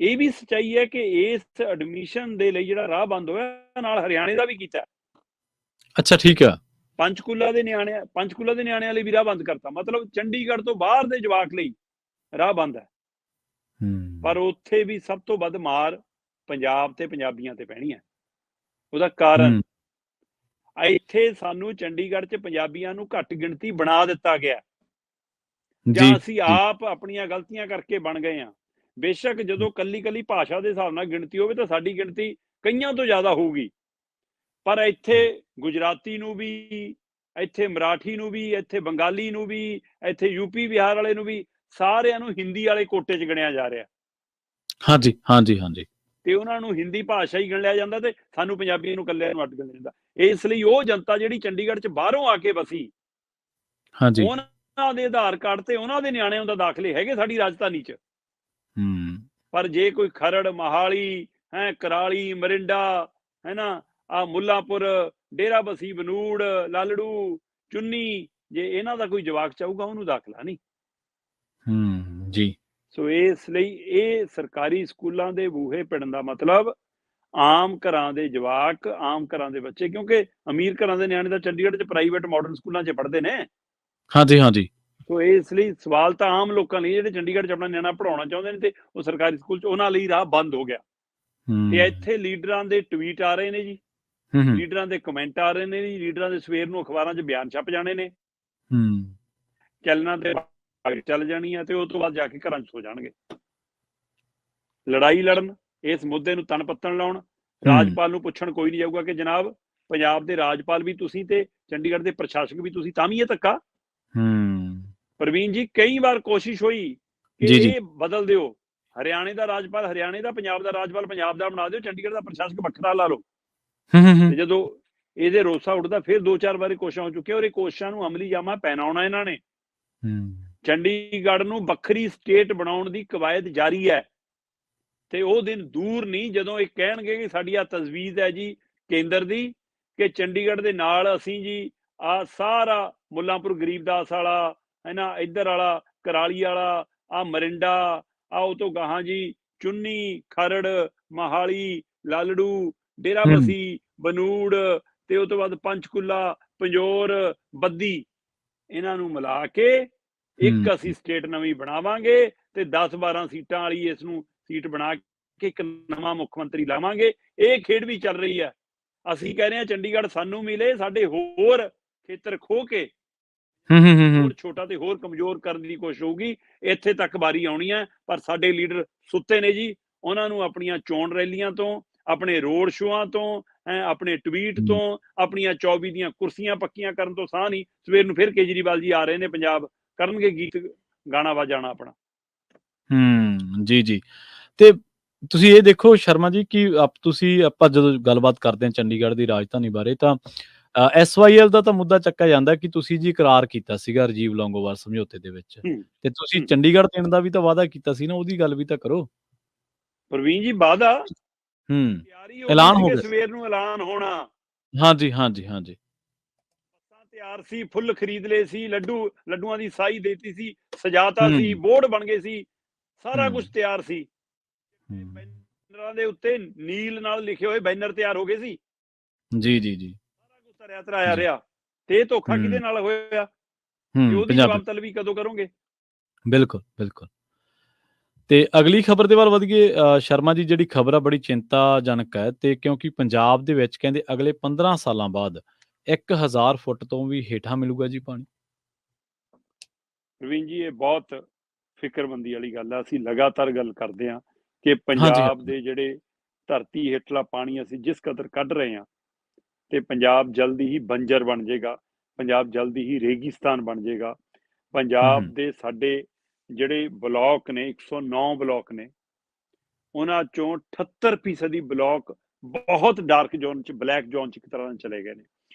ਇਹ ਵੀ ਸੱਚਾਈ ਹੈ ਕਿ ਇਸ ਐਡਮਿਸ਼ਨ ਦੇ ਲਈ ਜਿਹੜਾ ਰਾਹ ਬੰਦ ਹੋਇਆ ਨਾਲ ਹਰਿਆਣੇ ਦਾ ਵੀ ਕੀਤਾ। ਅੱਛਾ ਠੀਕ ਆ। ਪੰਚਕੂਲਾ ਦੇ ਨਿਆਣਿਆਂ ਲਈ ਵੀ ਰਾਹ ਬੰਦ ਕਰਤਾ। ਮਤਲਬ ਚੰਡੀਗੜ੍ਹ ਤੋਂ ਬਾਹਰ ਦੇ ਜਵਾਕ ਲਈ ਰਾਹ ਬੰਦ ਹੈ। ਪਰ ਉੱਥੇ ਵੀ ਸਭ ਤੋਂ ਵੱਧ ਮਾਰ ਪੰਜਾਬ ਤੇ ਪੰਜਾਬੀਆਂ ਤੇ ਪੈਣੀ ਹੈ। ਉਹਦਾ ਕਾਰਨ ਇੱਥੇ ਸਾਨੂੰ ਚੰਡੀਗੜ੍ਹ 'ਚ ਪੰਜਾਬੀਆਂ ਨੂੰ ਘੱਟ ਗਿਣਤੀ ਬਣਾ ਦਿੱਤਾ ਗਿਆ, ਜਾਂ ਅਸੀਂ ਆਪ ਆਪਣੀਆਂ ਗਲਤੀਆਂ ਕਰਕੇ ਬਣ ਗਏ ਹਾਂ। ਬੇਸ਼ੱਕ ਜਦੋਂ ਕੱਲੀ ਭਾਸ਼ਾ ਦੇ ਹਿਸਾਬ ਨਾਲ ਗਿਣਤੀ ਹੋਵੇ ਤਾਂ ਸਾਡੀ ਗਿਣਤੀ ਕਈਆਂ ਤੋਂ ਜ਼ਿਆਦਾ ਹੋਊਗੀ, ਪਰ ਇੱਥੇ ਗੁਜਰਾਤੀ ਨੂੰ ਵੀ, ਇੱਥੇ ਮਰਾਠੀ ਨੂੰ ਵੀ, ਇੱਥੇ ਬੰਗਾਲੀ ਨੂੰ ਵੀ, ਇੱਥੇ ਯੂਪੀ ਬਿਹਾਰ ਵਾਲੇ ਨੂੰ ਵੀ, ਸਾਰਿਆਂ ਨੂੰ ਹਿੰਦੀ ਵਾਲੇ ਕੋਟੇ 'ਚ ਗਿਣਿਆ ਜਾ ਰਿਹਾ। ਹਾਂਜੀ ਹਾਂਜੀ ਹਾਂਜੀ। ਤੇ ਉਹਨਾਂ ਨੂੰ ਹਿੰਦੀ ਭਾਸ਼ਾ ਹੀ ਗਿਣ ਲਿਆ ਜਾਂਦਾ ਤੇ ਸਾਨੂੰ ਪੰਜਾਬੀਆਂ ਨੂੰ ਇਕੱਲਿਆਂ ਨੂੰ ਅੱਡ ਗਿਣਿਆ ਜਾਂਦਾ। ਇਸ ਲਈ ਉਹ ਜਨਤਾ ਜਿਹੜੀ ਚੰਡੀਗੜ੍ਹ 'ਚ ਬਾਹਰੋਂ ਆ ਕੇ ਵਸੀ, ਉਹਨਾਂ ਦੇ ਆਧਾਰ ਕਾਰਡ ਤੇ ਉਹਨਾਂ ਦੇ ਨਿਆਣਿਆਂ ਦਾ ਦਾਖਲੇ ਹੈਗੇ ਸਾਡੀ ਰਾਜਧਾਨੀ 'ਚ। ਪਰ ਜੇ ਕੋਈ ਖਰੜ, ਮੋਹਾਲੀ, ਕਰਾਲੀ, ਮਰਿੰਡਾ, ਹੈ ਨਾ, ਆ ਮੁੱਲਾਂਪੁਰ, ਡੇਰਾਬੱਸੀ, ਬਨੂੜ, ਲਾਲੜੂ, ਚੁੰਨੀ, ਜੇ ਇਹਨਾਂ ਦਾ ਕੋਈ ਜਵਾਕ ਚਾਹੂਗਾ ਉਹਨੂੰ ਦਾਖਲਾ ਨਹੀਂ। ਜੀ। ਸੋ ਇਸ ਲਈ ਇਹ ਸਰਕਾਰੀ ਸਕੂਲਾਂ ਦੇ ਬੂਹੇ ਪਿੜਨ ਦਾ ਮਤਲਬ ਆਮ ਘਰਾਂ ਦੇ ਜਵਾਕ, ਆਮ ਘਰਾਂ ਦੇ ਬੱਚੇ, ਕਿਉਂਕਿ ਅਮੀਰ ਘਰਾਂ ਦੇ ਨਿਆਣੇ ਤਾਂ ਚੰਡੀਗੜ੍ਹ 'ਚ ਪ੍ਰਾਈਵੇਟ ਮਾਡਰਨ ਸਕੂਲਾਂ 'ਚ ਪੜ੍ਹਦੇ ਨੇ। ਹਾਂਜੀ ਹਾਂਜੀ। ਸੋ ਇਸ ਲਈ ਸਵਾਲ ਤਾਂ ਆਮ ਲੋਕਾਂ ਲਈ, ਜਿਹੜੇ ਚੰਡੀਗੜ੍ਹ 'ਚ ਆਪਣਾ ਨਿਆਣਾ ਪੜ੍ਹਾਉਣਾ ਚਾਹੁੰਦੇ ਨੇ ਤੇ ਉਹ ਸਰਕਾਰੀ ਸਕੂਲ 'ਚ, ਉਹਨਾਂ ਲਈ ਰਾਹ ਬੰਦ ਹੋ ਗਿਆ। ਤੇ ਇੱਥੇ ਲੀਡਰਾਂ ਦੇ ਟਵੀਟ ਆ ਰਹੇ ਨੇ ਜੀ, ਲੀਡਰਾਂ ਦੇ ਕਮੈਂਟ ਆ ਰਹੇ ਨੇ ਜੀ, ਲੀਡਰਾਂ ਦੇ ਸਵੇਰ ਨੂੰ ਅਖਬਾਰਾਂ 'ਚ ਬਿਆਨ ਛਪ ਜਾਣੇ ਨੇ, ਚੈਨਲਾਂ ਤੇ ਚੱਲ ਜਾਣੀ ਆ, ਤੇ ਉਹ ਤੋਂ ਬਾਅਦ ਜਾ ਕੇ ਘਰਾਂ 'ਚ ਸੋ ਜਾਣਗੇ। ਲੜਾਈ ਲੜਨ, ਇਸ ਮੁੱਦੇ ਨੂੰ ਤਣ ਪੱਤਣ ਲਾਉਣ, ਰਾਜਪਾਲ ਨੂੰ ਪੁੱਛਣ ਕੋਈ ਨਹੀਂ ਜਾਊਗਾ ਕਿ ਜਨਾਬ ਪੰਜਾਬ ਦੇ ਰਾਜਪਾਲ ਵੀ ਤੁਸੀਂ ਤੇ ਚੰਡੀਗੜ੍ਹ ਦੇ ਪ੍ਰਸ਼ਾਸਕ ਵੀ ਤੁਸੀਂ, ਤਾਂ ਵੀ ਇਹ ਧੱਕਾ। ਪ੍ਰਵੀਨ ਜੀ, ਕਈ ਵਾਰ ਕੋਸ਼ਿਸ਼ ਹੋਈ ਕਿ ਇਹ ਬਦਲ ਦਿਓ, ਹਰਿਆਣੇ ਦਾ ਰਾਜਪਾਲ ਹਰਿਆਣੇ ਦਾ, ਪੰਜਾਬ ਦਾ ਰਾਜਪਾਲ ਪੰਜਾਬ ਦਾ ਬਣਾ ਦਿਓ, ਚੰਡੀਗੜ੍ਹ ਦਾ ਪ੍ਰਸ਼ਾਸਕ ਵੱਖਰਾ ਲਾ ਲਓ। ਤੇ ਜਦੋਂ ਇਹਦੇ ਰੋਸਾ ਉੱਠਦਾ, ਫਿਰ 2-4 ਵਾਰੀ ਕੋਸ਼ਿਸ਼ਾਂ ਹੋ ਚੁੱਕੀਆਂ, ਔਰ ਇਹ ਕੋਸ਼ਿਸ਼ਾਂ ਨੂੰ ਅਮਲੀ ਜਾਮਾ ਪਹਿਨਾਉਣਾ ਇਹਨਾਂ ਨੇ। ਚੰਡੀਗੜ੍ਹ ਨੂੰ ਵੱਖਰੀ ਸਟੇਟ ਬਣਾਉਣ ਦੀ ਕਵਾਇਦ ਜਾਰੀ ਹੈ, ਤੇ ਉਹ ਦਿਨ ਦੂਰ ਨਹੀਂ ਜਦੋਂ ਇਹ ਕਹਿਣਗੇ ਕਿ ਸਾਡੀ ਆ ਤਜਵੀਜ਼ ਹੈ ਜੀ ਕੇਂਦਰ ਦੀ, ਕਿ ਚੰਡੀਗੜ੍ਹ ਦੇ ਨਾਲ ਅਸੀਂ ਜੀ ਆ ਸਾਰਾ ਮੁੱਲਾਂਪੁਰ ਗਰੀਬਦਾਸ ਵਾਲਾ, ਹੈ ਨਾ, ਇੱਧਰ ਵਾਲਾ ਕਰਾਲੀ ਵਾਲਾ, ਆ ਮਰਿੰਡਾ, ਆ ਉਹ ਤੋਂ ਗਾਹਾਂ ਜੀ ਚੁੰਨੀ, ਖਰੜ, ਮੋਹਾਲੀ, ਲਾਲੜੂ, ਡੇਰਾਬੱਸੀ, ਬਨੂੜ, ਤੇ ਉਹ ਤੋਂ ਬਾਅਦ ਪੰਚਕੂਲਾ, ਪੰਜੋਰ, ਬੱਦੀ, ਇਹਨਾਂ ਨੂੰ ਮਿਲਾ ਕੇ ਇੱਕ ਅਸੀਂ ਸਟੇਟ ਨਵੀਂ ਬਣਾਵਾਂਗੇ ਤੇ 10-12 ਸੀਟਾਂ ਵਾਲੀ ਇਸ ਨੂੰ ਸੀਟ ਬਣਾ ਕੇ ਇੱਕ ਨਵਾਂ ਮੁੱਖ ਮੰਤਰੀ ਲਾਵਾਂਗੇ। ਇਹ ਖੇਡ ਵੀ ਚੱਲ ਰਹੀ ਹੈ। ਅਸੀਂ ਕਹਿ ਰਹੇ ਹਾਂ ਚੰਡੀਗੜ੍ਹ ਸਾਨੂੰ ਮਿਲੇ, ਸਾਡੇ ਹੋਰ ਖੇਤਰ ਖੋਹ ਕੇ ਹੋਰ ਛੋਟਾ ਤੇ ਹੋਰ ਕਮਜ਼ੋਰ ਕਰਨ ਦੀ ਕੋਸ਼ਿਸ਼ ਹੋਊਗੀ। ਇੱਥੇ ਤੱਕ ਵਾਰੀ ਆਉਣੀ ਹੈ, ਪਰ ਸਾਡੇ ਲੀਡਰ ਸੁੱਤੇ ਨੇ ਜੀ। ਉਹਨਾਂ ਨੂੰ ਆਪਣੀਆਂ ਚੋਣ ਰੈਲੀਆਂ ਤੋਂ, ਆਪਣੇ ਰੋਡ ਸ਼ੋਆਂ ਤੋਂ, ਆਪਣੇ ਟਵੀਟ ਤੋਂ, ਆਪਣੀਆਂ 24 ਦੀਆਂ ਕੁਰਸੀਆਂ ਪੱਕੀਆਂ ਕਰਨ ਤੋਂ ਸਾਹ ਨਹੀਂ। ਸਵੇਰ ਨੂੰ ਫਿਰ ਕੇਜਰੀਵਾਲ ਜੀ ਆ ਰਹੇ ਨੇ ਪੰਜਾਬ, ਕਰਨਗੇ ਗੀਤ ਗਾਣਾ ਵਜਾਣਾ ਆਪਣਾ। ਜੀ ਜੀ। ਤੇ ਤੁਸੀਂ ਇਹ ਦੇਖੋ ਸ਼ਰਮਾ ਜੀ ਕਿ ਤੁਸੀਂ, ਆਪਾਂ ਜਦੋਂ ਗੱਲਬਾਤ ਕਰਦੇ ਹਾਂ ਚੰਡੀਗੜ੍ਹ ਦੀ ਰਾਜਧਾਨੀ ਬਾਰੇ, ਤਾਂ SYL ਦਾ ਤਾਂ ਮੁੱਦਾ ਚੱਕਿਆ ਜਾਂਦਾ ਕਿ ਤੁਸੀਂ ਜੀ ਇਕਰਾਰ ਕੀਤਾ ਸੀਗਾ ਰਾਜੀਵ ਲੌਂਗੋਵਾਲ ਸਮਝੌਤੇ ਦੇ ਵਿੱਚ, ਤੇ ਤੁਸੀਂ ਚੰਡੀਗੜ੍ਹ ਦੇਣ ਦਾ ਵੀ ਤਾਂ ਵਾਅਦਾ ਕੀਤਾ ਸੀ ਨਾ, ਉਹਦੀ ਗੱਲ ਵੀ ਤਾਂ ਕਰੋ। ਪ੍ਰਵੀਨ ਜੀ, ਵਾਅਦਾ ਤਿਆਰੀ ਐਲਾਨ ਹੋ ਗਿਆ, ਸਵੇਰ ਨੂੰ ਐਲਾਨ ਹੋਣਾ। ਹਾਂਜੀ ਹਾਂਜੀ ਹਾਂਜੀ। ਬੱਸਾਂ ਤਿਆਰ ਸੀ, ਫੁੱਲ ਖਰੀਦ ਲਏ ਸੀ, ਲੱਡੂਆਂ ਦੀ ਸਾਈ ਦੇਤੀ ਸੀ, ਸਜਾਤਾ ਸੀ, ਬੋਰਡ ਬਣ ਗਏ ਸੀ, ਸਾਰਾ ਹੂੰ। ਕੁਝ ਤਿਆਰ ਸੀ। ਹੂੰ। ਬੈਨਰਾਂ ਦੇ ਉੱਤੇ ਨੀਲ ਨਾਲ ਲਿਖੇ ਹੋਏ ਬੈਨਰ ਤਿਆਰ ਹੋ ਗਏ ਸੀ। ਜੀ, ਜੀ, ਜੀ, ਸਾਰਾ ਕੁਝ ਧਰਿਆ ਧਰਾਇਆ ਜੀ। ਰਿਹਾ, ਤੇ ਇਹ ਧੋਖਾ ਕਿਹਦੇ ਹੂੰ, ਨਾਲ ਹੋਇਆ? ਤੇ ਹੂੰ, ਉਹਦੀ ਪੰਜਾਬੀ ਜਵਾਬ ਤਲਬੀ ਕਦੋਂ ਕਰੋਗੇ? ਬਿਲਕੁਲ, ਬਿਲਕੁਲ। ਤੇ ਅਗਲੀ ਖਬਰ ਦੇ ਵੱਲ ਵਧੀਏ ਸ਼ਰਮਾ ਜੀ, ਜਿਹੜੀ ਖਬਰ ਆ ਬੜੀ ਚਿੰਤਾਜਨਕ ਹੈ ਤੇ ਕਿਉਂਕਿ ਪੰਜਾਬ ਦੇ ਵਿੱਚ ਕਹਿੰਦੇ ਅਗਲੇ 15 ਸਾਲਾਂ ਬਾਅਦ 1000 ਫੁੱਟ ਤੋਂ ਵੀ ਹੇਠਾਂ ਮਿਲੂਗਾ ਜੀ ਪਾਣੀ। ਪ੍ਰਵੀਨ ਜੀ, ਇਹ ਬਹੁਤ ਫਿਕਰਮੰਦੀ ਵਾਲੀ ਗੱਲ ਆ। ਅਸੀਂ ਲਗਾਤਾਰ ਗੱਲ ਕਰਦੇ ਹਾਂ ਕਿ ਹਾਂਜੀ, ਪੰਜਾਬ ਹਾਂਜੀ। ਦੇ ਜਿਹੜੇ ਧਰਤੀ ਹੇਠਲਾ ਪਾਣੀ ਅਸੀਂ ਜਿਸ ਕਦਰ ਕੱਢ ਰਹੇ ਹਾਂ, ਤੇ ਪੰਜਾਬ ਜਲਦੀ ਹੀ ਬੰਜਰ ਬਣ ਜਾਏਗਾ, ਪੰਜਾਬ ਜਲਦੀ ਹੀ ਰੇਗਿਸਤਾਨ ਬਣ ਜਾਏਗਾ। ਹੂੰ, ਪੰਜਾਬ ਹੂੰ, ਦੇ ਸਾਡੇ ਜਿਹੜੇ ਬਲਾਕ ਨੇ, 109 ਬਲਾਕ ਨੇ, ਉਹਨਾਂ ਚੋਂ 78% ਬਲਾਕ ਬਹੁਤ ਡਾਰਕ ਜ਼ੋਨ ਚ, ਬਲੈਕ ਜ਼ੋਨ ਚ ਇੱਕ ਤਰ੍ਹਾਂ ਨਾਲ ਚਲੇ ਗਏ ਨੇ।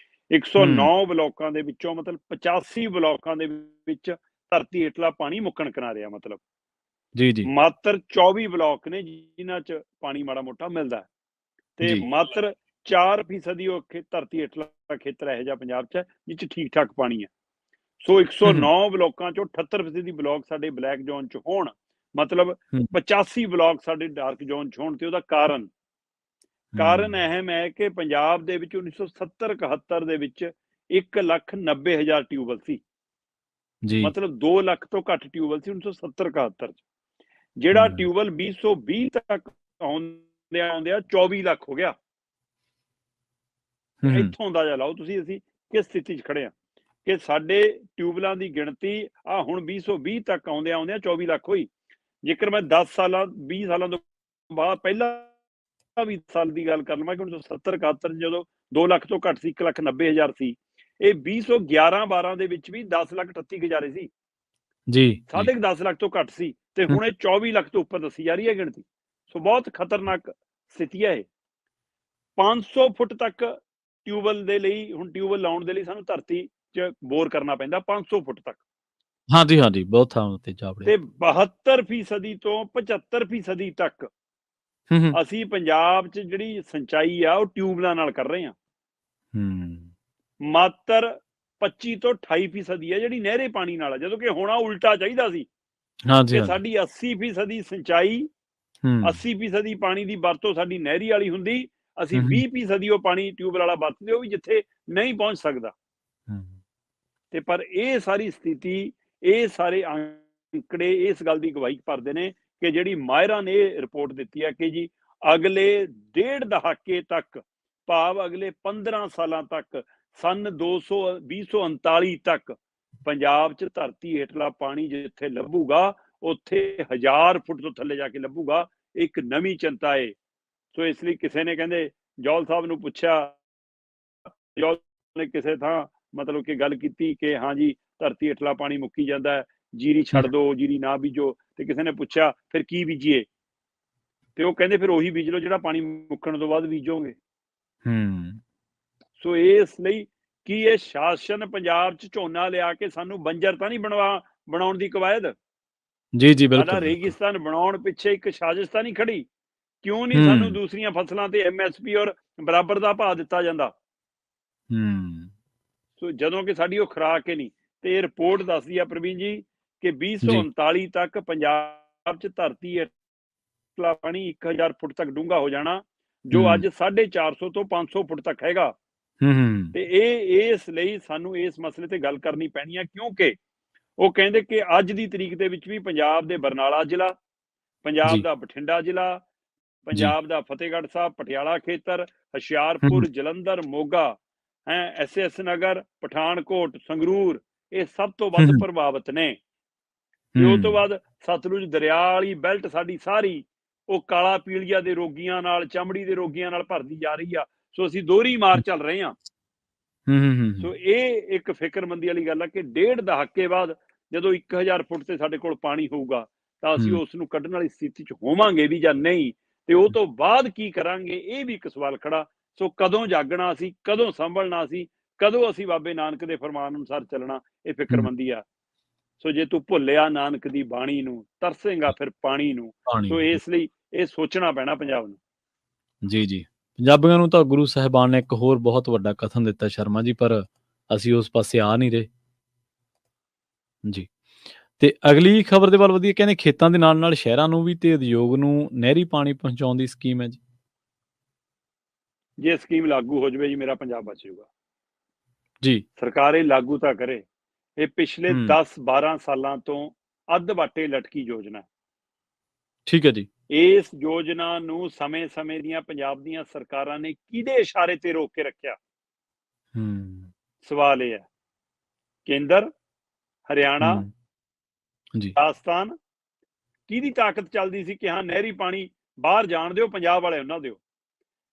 109 ਬਲਾਕਾਂ ਦੇ ਵਿੱਚੋਂ ਮਤਲਬ 85 ਬਲਾਕਾਂ ਦੇ ਵਿੱਚ ਧਰਤੀ ਹੇਠਲਾ ਪਾਣੀ ਮੁੱਕਣ ਕਿਨਾਰਿਆ। ਮਤਲਬ ਜੀ, ਜੀ, ਮਾਤਰ 24 ਬਲਾਕ ਨੇ ਜਿਨ੍ਹਾਂ ਚ ਪਾਣੀ ਮਾੜਾ ਮੋਟਾ ਮਿਲਦਾ ਹੈ, ਤੇ ਜੀ। ਮਾਤਰ 4% ਉਹ ਧਰਤੀ ਹੇਠਲਾ ਖੇਤਰ ਇਹੋ ਜਿਹਾ ਪੰਜਾਬ ਚ ਜਿਹ ਚ ਠੀਕ ਠਾਕ ਪਾਣੀ ਹੈ। ਸੋ ਹੂੰ, ਹੂੰ, 109 ਬਲਾਕਾਂ ਚੋਂ 78% ਬਲਾਕ ਸਾਡੇ ਬਲੈਕ ਜ਼ੋਨ ਚ ਹੋਣ, ਮਤਲਬ ਹੂੰ, 85 ਬਲਾਕ ਸਾਡੇ ਡਾਰਕ ਜ਼ੋਨ ਚ ਹੋਣ। ਤੇ ਉਹਦਾ ਕਾਰਨ ਹੂੰ। ਅਹਿਮ ਹੈ ਕਿ ਪੰਜਾਬ ਦੇ ਵਿੱਚ 1970-71 ਦੇ ਵਿੱਚ 1,90,000 ਟਿਊਬਲ ਸੀ। ਜੀ। ਮਤਲਬ 2 ਲੱਖ ਤੋਂ ਘੱਟ ਟਿਊਬਲ ਸੀ 1970-71 ਚ। ਜਿਹੜਾ ਹੂੰ, ਟਿਊਬਲ 2020 ਤੱਕ ਆਉਂਦਿਆਂ 24 ਲੱਖ ਹੋ ਗਿਆ। ਹੂੰ, ਹੂੰ, ਇੱਥੋਂ ਅੰਦਾਜ਼ਾ ਲਾਓ ਤੁਸੀਂ ਅਸੀਂ ਕਿਸ ਸਥਿਤੀ 'ਚ ਖੜੇ ਆ, ਕਿ ਸਾਡੇ ਟਿਊਬਲਾਂ ਦੀ ਗਿਣਤੀ ਆ ਹੁਣ 2020 ਤੱਕ ਆਉਂਦਿਆਂ 24 ਲੱਖ ਹੋਈ। ਜੇਕਰ ਮੈਂ 10 ਸਾਲਾਂ 20 ਸਾਲਾਂ ਤੋਂ ਬਾਅਦ ਪਹਿਲਾਂ 20 ਸਾਲ ਦੀ ਗੱਲ ਕਰ ਲਵਾਂ ਕਿ 1970-71 ਜਦੋਂ 2 ਲੱਖ ਤੋਂ ਘੱਟ ਸੀ, 1,90,000 ਸੀ, ਇਹ 2011-12 ਦੇ ਵਿੱਚ ਵੀ 10,38,000 ਸੀ, ਜੀ, ਜੀ। 10.5 ਲੱਖ ਤੋਂ ਘੱਟ ਸੀ, ਤੇ ਹੂੰ, ਹੁਣ ਇਹ 24 ਲੱਖ ਤੋਂ ਉੱਪਰ ਦੱਸੀ ਜਾ ਰਹੀ ਹੈ ਗਿਣਤੀ। ਸੋ ਬਹੁਤ ਖਤਰਨਾਕ ਸਥਿਤੀ ਹੈ ਇਹ। 500 ਫੁੱਟ ਤੱਕ ਟਿਊਬਲ ਦੇ ਲਈ, ਹੁਣ ਟਿਊਬਲ ਲਾਉਣ ਦੇ ਲਈ ਸਾਨੂੰ ਧਰਤੀ 'ਚ ਬੋਰ ਕਰਨਾ ਪੈਂਦਾ 500 ਫੁੱਟ ਤੱਕ, ਹਾਂਜੀ, ਹਾਂਜੀ, ਬਹੁਤ ਥਾਂ ਉੱਤੇ ਜਾ ਵੜਿਆ। ਤੇ 72% ਤੋਂ 75% ਤੱਕ ਹੂੰ, ਹੂੰ, ਅਸੀਂ ਪੰਜਾਬ 'ਚ ਜਿਹੜੀ ਸਿੰਚਾਈ ਆ ਉਹ ਟਿਊਬਲਾਂ ਨਾਲ ਕਰ ਰਹੇ ਹਾਂ। ਹੂੰ। ਮਾਤਰ 25 ਤੋਂ 28% ਹੈ ਜਿਹੜੀ ਨਹਿਰੇ ਪਾਣੀ ਨਾਲ ਹੈ, ਜਦੋਂ ਕਿ ਹੋਣਾ ਉਲਟਾ ਚਾਹੀਦਾ ਸੀ ਹਾਂਜੀ, ਕਿ ਹਾਂਜੀ। ਸਾਡੀ 80% ਸਿੰਚਾਈ, ਹੂੰ, 80% ਪਾਣੀ ਦੀ ਵਰਤੋਂ ਸਾਡੀ ਨਹਿਰੀ ਵਾਲੀ ਹੁੰਦੀ, ਅਸੀਂ ਹੂੰ, ਹੂੰ, 20% ਉਹ ਪਾਣੀ ਟਿਊਬਲ ਵਾਲਾ ਵਰਤਦੇ, ਉਹ ਵੀ ਜਿੱਥੇ ਨਹੀਂ ਪਹੁੰਚ ਸਕਦਾ। ਹੂੰ, ਤੇ ਪਰ ਇਹ ਸਾਰੀ ਸਥਿਤੀ, ਇਹ ਸਾਰੇ ਅੰਕੜੇ ਇਸ ਗੱਲ ਦੀ ਗਵਾਹੀ ਭਰਦੇ ਨੇ ਕਿ ਜਿਹੜੀ ਮਾਹਿਰਾਂ ਨੇ ਇਹ ਰਿਪੋਰਟ ਦਿੱਤੀ ਹੈ ਕਿ ਜੀ ਅਗਲੇ 1.5 ਦਹਾਕੇ ਤੱਕ, ਭਾਵ ਅਗਲੇ 15 ਸਾਲਾਂ ਤੱਕ, ਸਨ 2039 ਤੱਕ ਪੰਜਾਬ 'ਚ ਧਰਤੀ ਹੇਠਲਾ ਪਾਣੀ ਜਿੱਥੇ ਲੱਭੂਗਾ ਉੱਥੇ 1000 ਫੁੱਟ ਤੋਂ ਥੱਲੇ ਜਾ ਕੇ ਲੱਭੂਗਾ। ਇੱਕ ਨਵੀਂ ਚਿੰਤਾ ਏ। ਸੋ ਇਸ ਲਈ ਕਿਸੇ ਨੇ ਕਹਿੰਦੇ ਜੌਲ ਸਾਹਿਬ ਨੂੰ ਪੁੱਛਿਆ, ਜੌਲ ਨੇ ਕਿਸੇ ਥਾਂ ਮਤਲਬ ਕਿ ਗੱਲ ਕੀਤੀ ਕਿ ਹਾਂ ਜੀ ਧਰਤੀ ਹੇਠਲਾ ਪਾਣੀ ਮੁੱਕੀ ਜਾਂਦਾ ਹੈ, ਜੀਰੀ ਹੂੰ, ਛੱਡ ਦੋ, ਜੀਰੀ ਨਾ ਬੀਜੋ। ਤੇ ਕਿਸੇ ਨੇ ਪੁੱਛਿਆ ਫਿਰ ਕੀ ਬੀਜੀਏ, ਤੇ ਉਹ ਕਹਿੰਦੇ ਫਿਰ ਉਹੀ ਬੀਜ ਲਓ ਜਿਹੜਾ ਪਾਣੀ ਮੁੱਕਣ ਤੋਂ ਬਾਅਦ ਬੀਜੋਗੇ। ਹੂੰ। ਸੋ ਇਸ ਲਈ ਕੀ ਇਹ ਸ਼ਾਸਨ ਪੰਜਾਬ 'ਚ ਝੋਨਾ ਲਿਆ ਕੇ ਸਾਨੂੰ ਬੰਜਰ ਤਾਂ ਨਹੀਂ ਬਣਾਉਣ ਦੀ ਕਵਾਇਦ? ਜੀ, ਜੀ, ਸਾਡਾ ਬਿਲਕੁਲ, ਬਿਲਕੁਲ। ਰੇਗਿਸਤਾਨ ਬਣਾਉਣ ਪਿੱਛੇ ਇੱਕ ਸਾਜ਼ਿਸ਼ ਤਾਂ ਨਹੀਂ ਖੜੀ? ਕਿਉਂ ਨਹੀਂ ਸਾਨੂੰ ਹੂੰ, ਦੂਸਰੀਆਂ ਫਸਲਾਂ ਤੇ MSP ਔਰ ਬਰਾਬਰ ਦਾ ਭਾਅ ਦਿੱਤਾ ਜਾਂਦਾ? ਹੂੰ, ਸੋ ਜਦੋਂ ਕਿ ਸਾਡੀ ਉਹ ਖੁਰਾਕ ਹੀ ਨਹੀਂ। ਤੇ ਇਹ ਰਿਪੋਰਟ ਦੱਸਦੀ ਆ ਪ੍ਰਵੀਨ ਜੀ ਕਿ ਜੀ। 2039 ਤੱਕ ਪੰਜਾਬ 'ਚ ਧਰਤੀ ਹੇਠਲਾ ਪਾਣੀ 1000 ਫੁੱਟ ਤੱਕ ਡੂੰਘਾ ਹੋ ਜਾਣਾ, ਜੋ ਹੂੰ, ਅੱਜ 450 ਤੋਂ 500 ਫੁੱਟ ਤੱਕ ਹੈਗਾ। ਹੂੰ, ਹੂੰ, ਤੇ ਇਸ ਲਈ ਸਾਨੂੰ ਇਸ ਮਸਲੇ ਤੇ ਗੱਲ ਕਰਨੀ ਪੈਣੀ ਹੈ, ਕਿਉਂਕਿ ਉਹ ਕਹਿੰਦੇ ਕਿ ਅੱਜ ਦੀ ਤਰੀਕ ਦੇ ਵਿੱਚ ਵੀ ਪੰਜਾਬ ਦੇ ਬਰਨਾਲਾ ਜ਼ਿਲ੍ਹਾ, ਪੰਜਾਬ ਜੀ, ਦਾ ਬਠਿੰਡਾ ਜ਼ਿਲ੍ਹਾ, ਜੀ। ਪੰਜਾਬ ਦਾ ਫਤਿਹਗੜ੍ਹ ਸਾਹਿਬ, ਪਟਿਆਲਾ ਖੇਤਰ, ਹੂੰ, ਹੂੰ, ਹੁਸ਼ਿਆਰਪੁਰ, ਜਲੰਧਰ, ਮੋਗਾ, SS ਨਗਰ, ਪਠਾਨਕੋਟ, ਸੰਗਰੂਰ, ਇਹ ਸਭ ਤੋਂ ਹੂੰ, ਵੱਧ ਹੂੰ, ਪ੍ਰਭਾਵਿਤ ਨੇ। ਤੇ ਉਹ ਤੋਂ ਹੂੰ, ਬਾਅਦ ਸਤਲੁਜ ਦਰਿਆ ਵਾਲੀ ਬੈਲਟ ਸਾਡੀ ਸਾਰੀ ਉਹ ਕਾਲਾ ਪੀਲੀਆ ਦੇ ਰੋਗੀਆਂ ਨਾਲ, ਚਮੜੀ ਦੇ ਰੋਗੀਆਂ ਨਾਲ ਭਰਦੀ ਜਾ ਰਹੀ ਆ। ਸੋ ਅਸੀਂ ਦੋਹਰੀ ਮਾਰ ਚੱਲ ਰਹੇ ਹਾਂ। ਹੂੰ, ਹੂੰ, ਸੋ ਇਹ ਇੱਕ ਫਿਕਰਮੰਦੀ ਵਾਲੀ ਗੱਲ ਹੈ ਕਿ 1.5 ਦਹਾਕੇ ਬਾਅਦ ਜਦੋਂ 1000 ਫੁੱਟ ਤੇ ਸਾਡੇ ਕੋਲ ਪਾਣੀ ਹੋਊਗਾ ਤਾਂ ਅਸੀਂ ਹੂੰ, ਉਸ ਨੂੰ ਕੱਢਣ ਵਾਲੀ ਸਥਿਤੀ 'ਚ ਹੋਵਾਂਗੇ ਵੀ ਜਾਂ ਨਹੀਂ, ਤੇ ਉਹ ਤੋਂ ਬਾਅਦ ਕੀ ਕਰਾਂਗੇ, ਇਹ ਵੀ ਇੱਕ ਸਵਾਲ ਖੜਾ। ਸੋ ਕਦੋਂ ਜਾਗਣਾ ਸੀ, ਕਦੋਂ ਸੰਭਲਣਾ ਸੀ, ਕਦੋਂ ਅਸੀਂ ਬਾਬੇ ਨਾਨਕ ਦੇ ਫਰਮਾਨ ਅਨੁਸਾਰ ਚੱਲਣਾ, ਇਹ ਹੂੰ, ਫਿਕਰਮੰਦੀ ਆ। ਸੋ ਜੇ ਤੂੰ ਭੁੱਲਿਆ ਨਾਨਕ ਦੀ ਬਾਣੀ ਨੂੰ, ਤਰਸੇਂਗਾ ਫਿਰ ਪਾਣੀ ਨੂੰ। ਪਾਣੀ ਸੋ ਨੂੰ। ਇਸ ਲਈ ਇਹ ਸੋਚਣਾ ਪੈਣਾ ਪੰਜਾਬ ਨੂੰ। ਜੀ, ਜੀ। ਪੰਜਾਬੀਆਂ ਨੂੰ ਤਾਂ ਗੁਰੂ ਸਾਹਿਬਾਨ ਨੇ ਇੱਕ ਹੋਰ ਬਹੁਤ ਵੱਡਾ ਕਥਨ ਦਿੱਤਾ ਸ਼ਰਮਾ ਜੀ, ਪਰ ਅਸੀਂ ਉਸ ਪਾਸੇ ਆ ਨਹੀਂ ਰਹੇ। ਜੀ। ਤੇ ਅਗਲੀ ਖਬਰ ਦੇ ਵੱਲ ਵਧੀਏ, ਕਹਿੰਦੇ ਖੇਤਾਂ ਦੇ ਨਾਲ-ਨਾਲ ਸ਼ਹਿਰਾਂ ਨੂੰ ਵੀ ਤੇ ਉਦਯੋਗ ਨੂੰ ਨਹਿਰੀ ਪਾਣੀ ਪਹੁੰਚਾਉਣ ਦੀ ਸਕੀਮ ਹੈ ਜੀ। ਜੇ ਸਕੀਮ ਲਾਗੂ ਹੋ ਜਾਵੇ ਜੀ, ਮੇਰਾ ਪੰਜਾਬ ਬਚ ਜਾਊਗਾ। ਜੀ। ਸਰਕਾਰ ਇਹ ਲਾਗੂ ਤਾਂ ਕਰੇ। ਇਹ ਪਿਛਲੇ ਹੂੰ, 10-12 ਸਾਲਾਂ ਤੋਂ ਅੱਧ ਬਾਟੇ ਲਟਕੀ ਯੋਜਨਾ। ਠੀਕ ਹੈ ਜੀ। ਇਸ ਯੋਜਨਾ ਨੂੰ ਸਮੇਂ-ਸਮੇਂ ਦੀਆਂ ਪੰਜਾਬ ਦੀਆਂ ਸਰਕਾਰਾਂ ਨੇ ਕਿਹਦੇ ਇਸ਼ਾਰੇ ਤੇ ਰੋਕ ਕੇ ਰੱਖਿਆ? ਹੂੰ, ਸਵਾਲ ਇਹ ਹੈ। ਕੇਂਦਰ, ਹਰਿਆਣਾ, ਹੂੰ, ਜੀ। ਰਾਜਸਥਾਨ, ਕਿਹਦੀ ਤਾਕਤ ਚੱਲਦੀ ਸੀ ਕਿ ਹਾਂ ਨਹਿਰੀ ਪਾਣੀ ਬਾਹਰ ਜਾਣ ਦਿਓ, ਪੰਜਾਬ ਵਾਲੇ ਉਹਨਾਂ ਦਿਓ।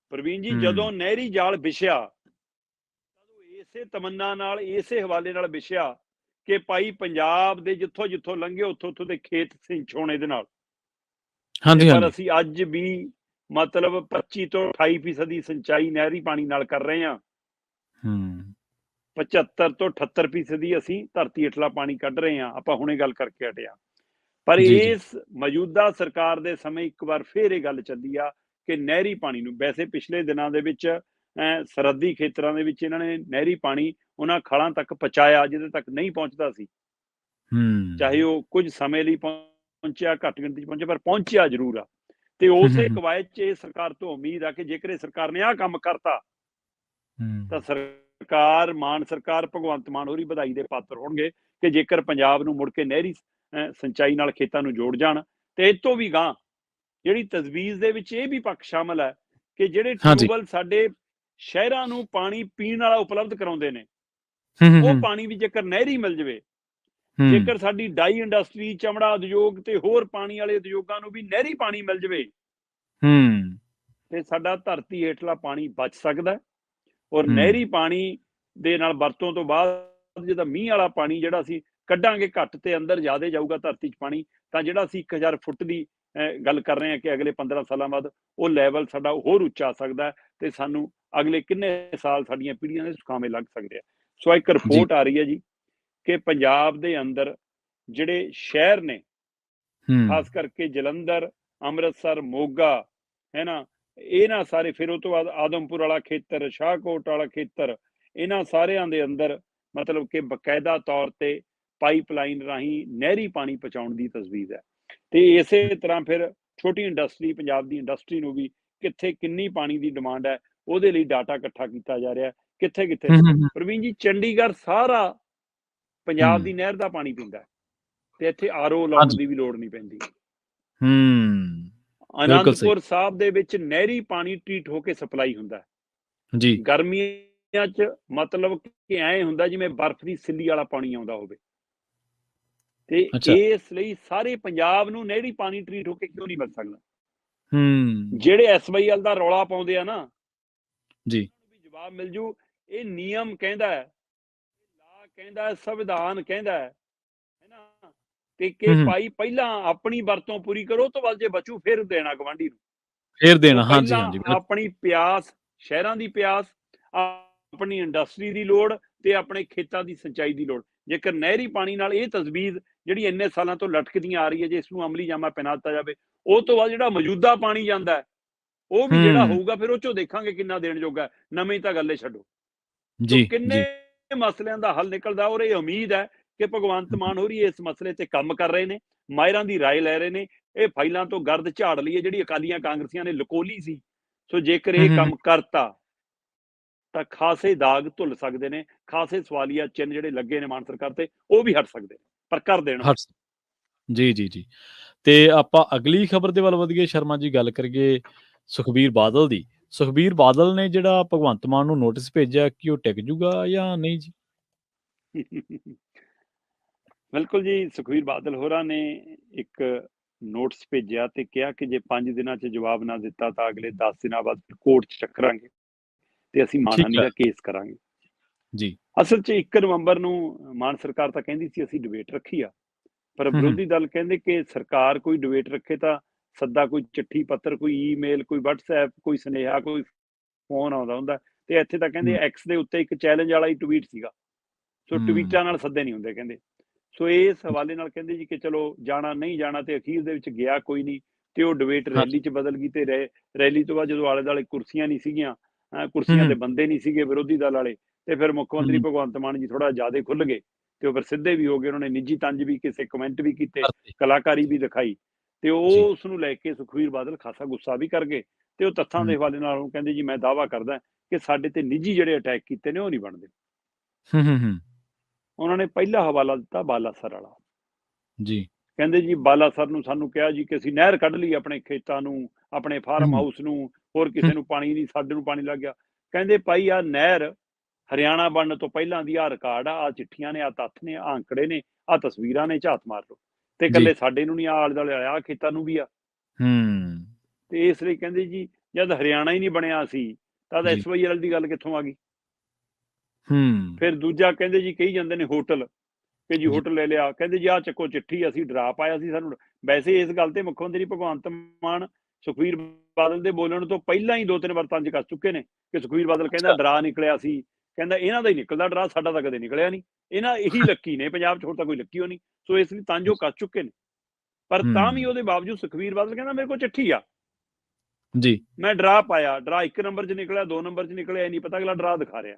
ਪ੍ਰਵੀਨ ਜੀ, ਹੂੰ, ਜਦੋਂ ਨਹਿਰੀ ਜਾਲ ਵਿਛਿਆ, ਤਦੋਂ ਇਸੇ ਤਮੰਨਾ ਨਾਲ, ਇਸੇ ਹਵਾਲੇ ਨਾਲ ਵਿਛਿਆ ਕਿ ਭਾਈ ਪੰਜਾਬ ਦੇ ਜਿੱਥੋਂ ਲੰਘੇ ਉੱਥੋਂ ਦੇ ਖੇਤ ਸਿੰਚੋਣ ਇਹਦੇ ਨਾਲ। ਤੇ ਹਾਂਜੀ, ਪਰ ਹਾਂਜੀ। ਅਸੀਂ ਅੱਜ ਵੀ ਮਤਲਬ 25 ਤੋਂ 28% ਦੀ ਸਿੰਚਾਈ ਨਹਿਰੀ ਪਾਣੀ ਨਾਲ ਕਰ ਰਹੇ ਹਾਂ। ਹੂੰ, 75 ਤੋਂ 78% ਦੀ ਅਸੀਂ ਧਰਤੀ ਹੇਠਲਾ ਪਾਣੀ ਕੱਢ ਰਹੇ ਹਾਂ। ਆਪਾਂ ਹੁਣੇ ਗੱਲ ਕਰਕੇ ਹਟੇ ਹਾਂ। ਪਰ ਜੀ, ਜੀ। ਇਸ ਮੌਜੂਦਾ ਸਰਕਾਰ ਦੇ ਸਮੇਂ ਇੱਕ ਵਾਰ ਫੇਰ ਇਹ ਗੱਲ ਚੱਲੀ ਆ ਕਿ ਨਹਿਰੀ ਪਾਣੀ ਨੂੰ, ਵੈਸੇ ਪਿਛਲੇ ਦਿਨਾਂ ਦੇ ਵਿੱਚ ਸਰਹੱਦੀ ਖੇਤਰਾਂ ਦੇ ਵਿੱਚ ਇਹਨਾਂ ਨੇ ਨਹਿਰੀ ਪਾਣੀ ਉਹਨਾਂ ਖਾਲਾਂ ਤੱਕ ਪਹੁੰਚਾਇਆ ਜਿਹਦੇ ਤੱਕ ਨਹੀਂ ਪਹੁੰਚਦਾ ਸੀ। ਚਾਹੇ ਹੂੰ, ਉਹ ਕੁਝ ਸਮੇਂ ਲਈ ਪਹੁੰਚਿਆ, ਘੱਟ ਗਿਣਤੀ 'ਚ ਪਹੁੰਚਿਆ, ਪਰ ਪਹੁੰਚਿਆ ਜ਼ਰੂਰ ਆ। ਤੇ ਹੂੰ, ਹੂੰ, ਉਸੇ ਹੂੰ, ਕਵਾਇਦ 'ਚ ਇਹ ਸਰਕਾਰ ਤੋਂ ਉਮੀਦ ਆ ਕਿ ਜੇਕਰ ਇਹ ਸਰਕਾਰ ਨੇ ਆਹ ਕੰਮ ਕਰਤਾ ਤਾਂ ਹੂੰ, ਸਰਕਾਰ, ਮਾਨ ਸਰਕਾਰ, ਭਗਵੰਤ ਮਾਨ ਹੋਰੀ ਵਧਾਈ ਦੇ ਪਾਤਰ ਹੋਣਗੇ ਕਿ ਜੇਕਰ ਪੰਜਾਬ ਨੂੰ ਮੁੜ ਕੇ ਨਹਿਰੀ ਸਿੰਚਾਈ ਨਾਲ ਖੇਤਾਂ ਨੂੰ ਜੋੜ ਜਾਣ। ਤੇ ਇਹ ਤੋਂ ਵੀ ਗਾਂਹ ਜਿਹੜੀ ਤਜਵੀਜ਼ ਦੇ ਵਿੱਚ ਇਹ ਵੀ ਪੱਖ ਸ਼ਾਮਲ ਹੈ ਕਿ ਜਿਹੜੇ ਹਾਂਜੀ। ਟਿਊਬਵੈੱਲ ਸਾਡੇ ਸ਼ਹਿਰਾਂ ਨੂੰ ਪਾਣੀ ਪੀਣ ਵਾਲਾ ਉਪਲਬਧ ਕਰਾਉਂਦੇ ਨੇ, ਹੂੰ, ਹੂੰ, ਉਹ ਹੂੰ, ਪਾਣੀ ਵੀ ਜੇਕਰ ਨਹਿਰੀ ਮਿਲ ਜਾਵੇ, ਹੂੰ, ਜੇਕਰ ਸਾਡੀ ਡਾਈ ਇੰਡਸਟਰੀ, ਚਮੜਾ ਉਦਯੋਗ ਤੇ ਹੋਰ ਪਾਣੀ ਵਾਲੇ ਉਦਯੋਗਾਂ ਨੂੰ ਵੀ ਨਹਿਰੀ ਪਾਣੀ ਮਿਲ ਜਾਵੇ, ਹੂੰ, ਤੇ ਸਾਡਾ ਧਰਤੀ ਹੇਠਲਾ ਪਾਣੀ ਬਚ ਸਕਦਾ। ਔਰ ਹੂੰ, ਨਹਿਰੀ ਪਾਣੀ ਦੇ ਨਾਲ ਵਰਤੋਂ ਤੋਂ ਬਾਅਦ ਜਿਹਦਾ ਮੀਂਹ ਵਾਲਾ ਪਾਣੀ ਜਿਹੜਾ ਅਸੀਂ ਕੱਢਾਂਗੇ ਘੱਟ ਤੇ ਅੰਦਰ ਜ਼ਿਆਦਾ ਜਾਊਗਾ ਧਰਤੀ 'ਚ ਪਾਣੀ, ਤਾਂ ਜਿਹੜਾ ਅਸੀਂ 1000 ਫੁੱਟ ਦੀ ਗੱਲ ਕਰ ਰਹੇ ਹਾਂ ਕਿ ਅਗਲੇ 15 ਸਾਲਾਂ ਬਾਅਦ ਉਹ ਲੈਵਲ ਸਾਡਾ ਹੋਰ ਉੱਚਾ ਆ ਸਕਦਾ ਤੇ ਸਾਨੂੰ ਅਗਲੇ ਕਿੰਨੇ ਸਾਲ ਸਾਡੀਆਂ ਪੀੜ੍ਹੀਆਂ ਦੇ ਸੁਖਾਵੇਂ ਲੱਗ ਸਕਦੇ ਆ। ਸੋ ਇੱਕ ਜੀ। ਰਿਪੋਰਟ ਆ ਰਹੀ ਹੈ ਜੀ ਕਿ ਪੰਜਾਬ ਦੇ ਅੰਦਰ ਜਿਹੜੇ ਸ਼ਹਿਰ ਨੇ, ਹੂੰ, ਖਾਸ ਕਰਕੇ ਜਲੰਧਰ, ਅੰਮ੍ਰਿਤਸਰ, ਮੋਗਾ, ਹੈ ਨਾ, ਇਹਨਾਂ ਸਾਰੇ, ਫਿਰ ਉਹ ਤੋਂ ਬਾਅਦ ਆਦਮਪੁਰ ਵਾਲਾ ਖੇਤਰ, ਸ਼ਾਹਕੋਟ ਵਾਲਾ ਖੇਤਰ, ਇਹਨਾਂ ਸਾਰਿਆਂ ਦੇ ਅੰਦਰ ਮਤਲਬ ਕਿ ਬਕਾਇਦਾ ਤੌਰ ਤੇ ਪਾਈਪਲਾਈਨ ਰਾਹੀਂ ਨਹਿਰੀ ਪਾਣੀ ਪਹੁੰਚਾਉਣ ਦੀ ਤਜਵੀਜ਼ ਹੈ। ਤੇ ਇਸੇ ਤਰ੍ਹਾਂ ਫਿਰ ਛੋਟੀ ਇੰਡਸਟਰੀ, ਪੰਜਾਬ ਦੀ ਇੰਡਸਟਰੀ ਨੂੰ ਵੀ ਕਿੱਥੇ ਕਿੰਨੀ ਪਾਣੀ ਦੀ ਡਿਮਾਂਡ ਹੈ, ਉਹਦੇ ਲਈ ਡਾਟਾ ਇਕੱਠਾ ਕੀਤਾ ਜਾ ਰਿਹਾ ਕਿੱਥੇ-ਕਿੱਥੇ। ਹੂੰ, ਹੂੰ, ਹੂੰ, ਪ੍ਰਵੀਨ ਜੀ, ਚੰਡੀਗੜ੍ਹ ਸਾਰਾ ਪੰਜਾਬ ਹੂੰ, ਦੀ ਨਹਿਰ ਦਾ ਪਾਣੀ ਪੀਂਦਾ ਤੇ ਇੱਥੇ ਆਰਓ ਲਾਉਣ ਹਾਂਜੀ। ਦੀ ਵੀ ਲੋੜ ਨਹੀਂ ਪੈਂਦੀ। ਹੂੰ, ਬਿਲਕੁਲ ਸਹੀ। ਆਨੰਦਪੁਰ ਸਾਹਿਬ ਦੇ ਵਿੱਚ ਨਹਿਰੀ ਪਾਣੀ ਟਰੀਟ ਹੋ ਕੇ ਸਪਲਾਈ ਹੁੰਦਾ। ਜੀ। ਗਰਮੀਆਂ 'ਚ ਮਤਲਬ ਕਿ ਐਂ ਹੁੰਦਾ ਜਿਵੇਂ ਬਰਫ਼ ਦੀ ਸਿੱਲੀ ਵਾਲਾ ਪਾਣੀ ਆਉਂਦਾ ਹੋਵੇ। ਤੇ ਅੱਛਾ। ਇਸ ਲਈ ਸਾਰੇ ਪੰਜਾਬ ਨੂੰ ਨਹਿਰੀ ਪਾਣੀ ਟਰੀਟ ਹੋ ਕੇ ਕਿਉਂ ਨਹੀਂ ਮਿਲ ਸਕਦਾ? ਹੂੰ, ਜਿਹੜੇ ਐਸਵਾਈਐਲ ਦਾ ਰੌਲਾ ਪਾਉਂਦੇ ਆ ਨਾ, ਜੀ। ਉਹਨਾਂ ਨੂੰ ਵੀ ਜਵਾਬ ਮਿਲ ਜੂ। ਇਹ ਨਿਯਮ ਕਹਿੰਦਾ ਹੈ, ਲਾ ਕਹਿੰਦਾ, ਸੰਵਿਧਾਨ ਕਹਿੰਦਾ ਹੈ ਨਾ, ਤੇ ਕਿ ਹੂੰ, ਹੂੰ, ਭਾਈ ਪਹਿਲਾਂ ਆਪਣੀ ਵਰਤੋਂ ਪੂਰੀ ਕਰੋ, ਤੋਂ ਬਾਅਦ ਜੇ ਬਚੂ ਫਿਰ ਦੇਣਾ ਗਵਾਂਢੀ ਨੂੰ। ਫੇਰ ਸੋ ਦੇਣਾ। ਹਾਂਜੀ, ਪਹਿਲਾਂ ਹਾਂਜੀ, ਬਿਲਕੁਲ। ਆਪਣੀ ਪਿਆਸ, ਸ਼ਹਿਰਾਂ ਦੀ ਪਿਆਸ, ਆਪਣੀ ਇੰਡਸਟਰੀ ਦੀ ਲੋੜ ਤੇ ਆਪਣੇ ਖੇਤਾਂ ਦੀ ਸਿੰਚਾਈ ਦੀ ਲੋੜ। ਜੇਕਰ ਨਹਿਰੀ ਪਾਣੀ ਨਾਲ ਇਹ ਤਜਵੀਜ਼ ਜਿਹੜੀ ਇੰਨੇ ਸਾਲਾਂ ਤੋਂ ਲਟਕਦੀਆਂ ਆ ਰਹੀ ਹੈ, ਜੇ ਇਸ ਨੂੰ ਅਮਲੀ ਜਾਮਾ ਪਹਿਨਾ ਦਿੱਤਾ ਜਾਵੇ, ਉਹ ਤੋਂ ਬਾਅਦ ਜਿਹੜਾ ਮੌਜੂਦਾ ਪਾਣੀ ਜਾਂਦਾ ਉਹ ਵੀ ਜਿਹੜਾ ਹੂੰ, ਹੋਊਗਾ ਫਿਰ ਉਹ ਚੋਂ ਦੇਖਾਂਗੇ ਕਿੰਨਾ ਦੇਣ ਜੋਗਾ। ਨਵੀਂ ਤਾਂ ਗੱਲੇ ਛੱਡੋ। ਸੋ ਜੀ, ਕਿੰਨੇ ਜੀ। ਮਸਲਿਆਂ ਦਾ ਹੱਲ ਨਿਕਲਦਾ, ਔਰ ਇਹ ਉਮੀਦ ਹੈ ਕਿ ਭਗਵੰਤ ਮਾਨ ਹੋਰੀ ਇਸ ਮਸਲੇ ਤੇ ਕੰਮ ਕਰ ਰਹੇ ਨੇ, ਮਾਹਿਰਾਂ ਦੀ ਰਾਏ ਲੈ ਰਹੇ ਨੇ। ਇਹ ਫਾਈਲਾਂ ਤੋਂ ਗਰਦ ਝਾੜ ਲਈ ਹੈ ਜਿਹੜੀ ਅਕਾਲੀਆਂ ਕਾਂਗਰਸੀਆਂ ਨੇ ਲੁਕੋਲੀ ਸੀ। ਸੋ ਜੇਕਰ ਹੂੰ, ਇਹ ਹੂੰ, ਹੂੰ, ਕੰਮ ਕਰਤਾ ਤਾਂ ਖਾਸੇ ਦਾਗ ਧੁੱਲ ਸਕਦੇ ਨੇ, ਖਾਸੇ ਸਵਾਲੀਆ ਚਿੰਨ੍ਹ ਜਿਹੜੇ ਲੱਗੇ ਨੇ ਮਾਨ ਸਰਕਾਰ ਤੇ ਉਹ ਵੀ ਹਟ ਸਕਦੇ ਨੇ, ਪਰ ਕਰ ਦੇਣ ਉਹ। ਹਰਸ ਜੀ, ਜੀ, ਜੀ। ਤੇ ਆਪਾਂ ਅਗਲੀ ਖਬਰ ਦੇ ਵੱਲ ਵਧੀਏ ਸ਼ਰਮਾ ਜੀ, ਗੱਲ ਕਰੀਏ ਸੁਖਬੀਰ ਬਾਦਲ ਦੀ। ਸੁਖਬੀਰ ਬਾਦਲ ਨੇ ਜਿਹੜਾ ਭਗਵੰਤ ਮਾਨ ਨੂੰ ਨੋਟਿਸ ਭੇਜਿਆ, ਕਿ ਉਹ ਟਿਕ ਜੂਗਾ ਜਾਂ ਨਹੀਂ ਜੀ? ਬਿਲਕੁਲ ਜੀ, ਸੁਖਬੀਰ ਬਾਦਲ ਹੋਰਾਂ ਨੇ ਇੱਕ ਨੋਟਿਸ ਭੇਜਿਆ ਤੇ ਕਿਹਾ ਕਿ ਜੇ 5 ਦਿਨਾਂ 'ਚ ਜਵਾਬ ਨਾ ਦਿੱਤਾ ਤਾਂ ਅਗਲੇ 10 ਦਿਨਾਂ ਬਾਅਦ ਕੋਰਟ 'ਚ ਟੱਕਰਾਂਗੇ ਤੇ ਅਸੀਂ ਠੀਕ ਮਾਣਹਾਨੀ ਹੈ। ਦਾ ਕੇਸ ਕਰਾਂਗੇ। ਜੀ। ਅਸਲ 'ਚ 1 ਨਵੰਬਰ ਨੂੰ ਮਾਨ ਸਰਕਾਰ ਤਾਂ ਕਹਿੰਦੀ ਸੀ ਅਸੀਂ ਡਿਬੇਟ ਰੱਖੀ ਆ, ਪਰ ਹੂੰ, ਹੂੰ, ਵਿਰੋਧੀ ਦਲ ਕਹਿੰਦੇ ਕਿ ਸਰਕਾਰ ਕੋਈ ਡਿਬੇਟ ਰੱਖੇ ਤਾਂ ਸੱਦਾ, ਕੋਈ ਚਿੱਠੀ ਪੱਤਰ, ਕੋਈ ਈਮੇਲ, ਕੋਈ WhatsApp, ਕੋਈ ਸੁਨੇਹਾ, ਕੋਈ ਫੋਨ ਆਉਂਦਾ ਹੁੰਦਾ। ਤੇ ਇੱਥੇ ਤਾਂ ਕਹਿੰਦੇ ਹੂੰ, ਐਕਸ ਦੇ ਉੱਤੇ ਇੱਕ ਚੈਲੰਜ ਵਾਲਾ ਹੀ ਟਵੀਟ ਸੀਗਾ। ਸੋ ਹੂੰ, ਟਵੀਟਾਂ ਨਾਲ ਸੱਦੇ ਨਹੀਂ ਹੁੰਦੇ ਕਹਿੰਦੇ। ਸੋ ਇਸ ਹਵਾਲੇ ਨਾਲ ਕਹਿੰਦੇ ਜੀ ਕਿ ਚਲੋ ਜਾਣਾ ਨਹੀਂ ਜਾਣਾ, ਤੇ ਅਖੀਰ ਦੇ ਵਿੱਚ ਗਿਆ ਕੋਈ ਨਹੀਂ ਤੇ ਉਹ ਡਿਬੇਟ ਹਾਂਜੀ। ਰੈਲੀ 'ਚ ਬਦਲ ਗਈ। ਤੇ ਰੈਲੀ ਤੋਂ ਬਾਅਦ ਜਦੋਂ ਆਲੇ-ਦੁਆਲੇ ਕੁਰਸੀਆਂ ਨਹੀਂ ਸੀਗੀਆਂ, ਹੂੰ, ਕੁਰਸੀਆਂ ਹੂੰ, ਤੇ ਬੰਦੇ ਨਹੀਂ ਸੀਗੇ ਵਿਰੋਧੀ ਦਲ ਵਾਲੇ, ਤੇ ਫਿਰ ਮੁੱਖ ਮੰਤਰੀ ਹੂੰ, ਭਗਵੰਤ ਮਾਨ ਜੀ ਥੋੜ੍ਹਾ ਜ਼ਿਆਦਾ ਖੁੱਲ੍ਹ ਗਏ ਤੇ ਉਹ ਫਿਰ ਸਿੱਧੇ ਵੀ ਹੋ ਗਏ, ਉਹਨਾਂ ਨੇ ਨਿੱਜੀ ਤੰਜ ਵੀ ਕਿਸੇ ਕਮੈਂਟ ਵੀ ਕੀਤੇ, ਕਰਤੇ ਕਲਾਕਾਰੀ ਵੀ ਦਿਖਾਈ ਤੇ ਜੀ ਉਹ ਉਸ ਨੂੰ ਲੈ ਕੇ ਸੁਖਬੀਰ ਬਾਦਲ ਖਾਸਾ ਗੁੱਸਾ ਵੀ ਕਰ ਗਏ ਤੇ ਉਹ ਤੱਥਾਂ ਹੂੰ ਦੇ ਹਵਾਲੇ ਨਾਲ ਉਹ ਕਹਿੰਦੇ ਜੀ ਮੈਂ ਦਾਅਵਾ ਕਰਦਾ ਕਿ ਸਾਡੇ ਤੇ ਨਿੱਜੀ ਜਿਹੜੇ ਅਟੈਕ ਕੀਤੇ ਨੇ ਉਹ ਨਹੀਂ ਬਣਦੇ। ਹੂੰ ਹੂੰ ਹੂੰ ਉਹਨਾਂ ਨੇ ਪਹਿਲਾ ਹਵਾਲਾ ਦਿੱਤਾ ਬਾਲਾਸਰ ਵਾਲਾ, ਜੀ ਕਹਿੰਦੇ ਜੀ ਬਾਲਾਸਰ ਨੂੰ ਸਾਨੂੰ ਕਿਹਾ ਜੀ ਕਿ ਅਸੀਂ ਨਹਿਰ ਕੱਢ ਲਈ ਆਪਣੇ ਖੇਤਾਂ ਨੂੰ, ਆਪਣੇ ਫਾਰਮ ਹੂੰ ਹਾਊਸ ਨੂੰ, ਹੋਰ ਹੂੰ ਕਿਸੇ ਨੂੰ ਪਾਣੀ ਨਹੀਂ, ਸਾਡੇ ਨੂੰ ਪਾਣੀ ਲੱਗ ਗਿਆ। ਕਹਿੰਦੇ ਭਾਈ ਆ ਨਹਿਰ ਹਰਿਆਣਾ ਬਣਨ ਤੋਂ ਪਹਿਲਾਂ ਦੀ ਆ ਰਿਕਾਰਡ ਆ ਚਿੱਠੀਆਂ ਨੇ, ਆ ਤੱਥ ਨੇ, ਆ ਅੰਕੜੇ ਨੇ, ਆ ਤਸਵੀਰਾਂ ਨੇ, ਝਾਤ ਮਾਰ ਲਓ ਤੇ ਜੀ ਇਕੱਲੇ ਸਾਡੇ ਨੂੰ ਨਹੀਂ, ਆਲੇ ਦੁਆਲੇ ਆ ਖੇਤਾਂ ਨੂੰ ਵੀ ਆ। ਹੂੰ ਤੇ ਇਸ ਲਈ ਕਹਿੰਦੇ ਜੀ ਜਦ ਹਰਿਆਣਾ ਹੀ ਨਹੀਂ ਬਣਿਆ ਸੀ ਤਦ ਜੀ SYL ਦੀ ਗੱਲ ਕਿੱਥੋਂ ਆ ਗਈ। ਹੂੰ ਫਿਰ ਦੂਜਾ ਕਹਿੰਦੇ ਜੀ ਕਹੀ ਜਾਂਦੇ ਨੇ ਹੋਟਲ, ਕਿ ਜੀ ਜੀ ਹੋਟਲ ਲੈ ਲਿਆ, ਕਹਿੰਦੇ ਜੀ ਆਹ ਚੱਕੋ ਚਿੱਠੀ, ਅਸੀਂ ਡਰਾ ਪਾਇਆ ਸੀ ਸਾਨੂੰ। ਵੈਸੇ ਇਸ ਗੱਲ ਤੇ ਮੁੱਖ ਮੰਤਰੀ ਭਗਵੰਤ ਮਾਨ ਸੁਖਬੀਰ ਬਾਦਲ ਦੇ ਬੋਲਣ ਤੋਂ ਪਹਿਲਾਂ ਹੀ 2-3 ਵਾਰ ਤੰਜ ਕੱਸ ਚੁੱਕੇ ਨੇ ਕਿ ਸੁਖਬੀਰ ਬਾਦਲ ਕਹਿੰਦਾ ਅੱਛਾ ਡਰਾ ਨਿਕਲਿਆ ਸੀ, ਕਹਿੰਦਾ ਇਹਨਾਂ ਦਾ ਹੀ ਨਿਕਲਦਾ ਡਰਾ, ਸਾਡਾ ਤਾਂ ਕਦੇ ਨਿਕਲਿਆ ਨਹੀਂ, ਇਹਨਾਂ ਇਹੀ ਲੱਕੀ ਨੇ ਪੰਜਾਬ 'ਚ, ਹੋਰ ਤਾਂ ਕੋਈ ਲੱਕੀ ਹੋ ਨਹੀਂ। ਸੋ ਇਸ ਲਈ ਤੰਜ ਉਹ ਕੱਸ ਚੁੱਕੇ ਨੇ, ਪਰ ਤਾਂ ਵੀ ਹੂੰ ਉਹਦੇ ਬਾਵਜੂਦ ਸੁਖਬੀਰ ਬਾਦਲ ਕਹਿੰਦਾ ਮੇਰੇ ਕੋਲ ਚਿੱਠੀ ਆ, ਜੀ ਮੈਂ ਡਰਾ ਪਾਇਆ, ਡਰਾ 1 ਨੰਬਰ 'ਚ ਨਿਕਲਿਆ, 2 ਨੰਬਰ 'ਚ ਨਿਕਲਿਆ, ਇਹ ਨਹੀਂ ਪਤਾ ਅਗਲਾ ਡਰਾ ਦਿਖਾ ਰਿਹਾ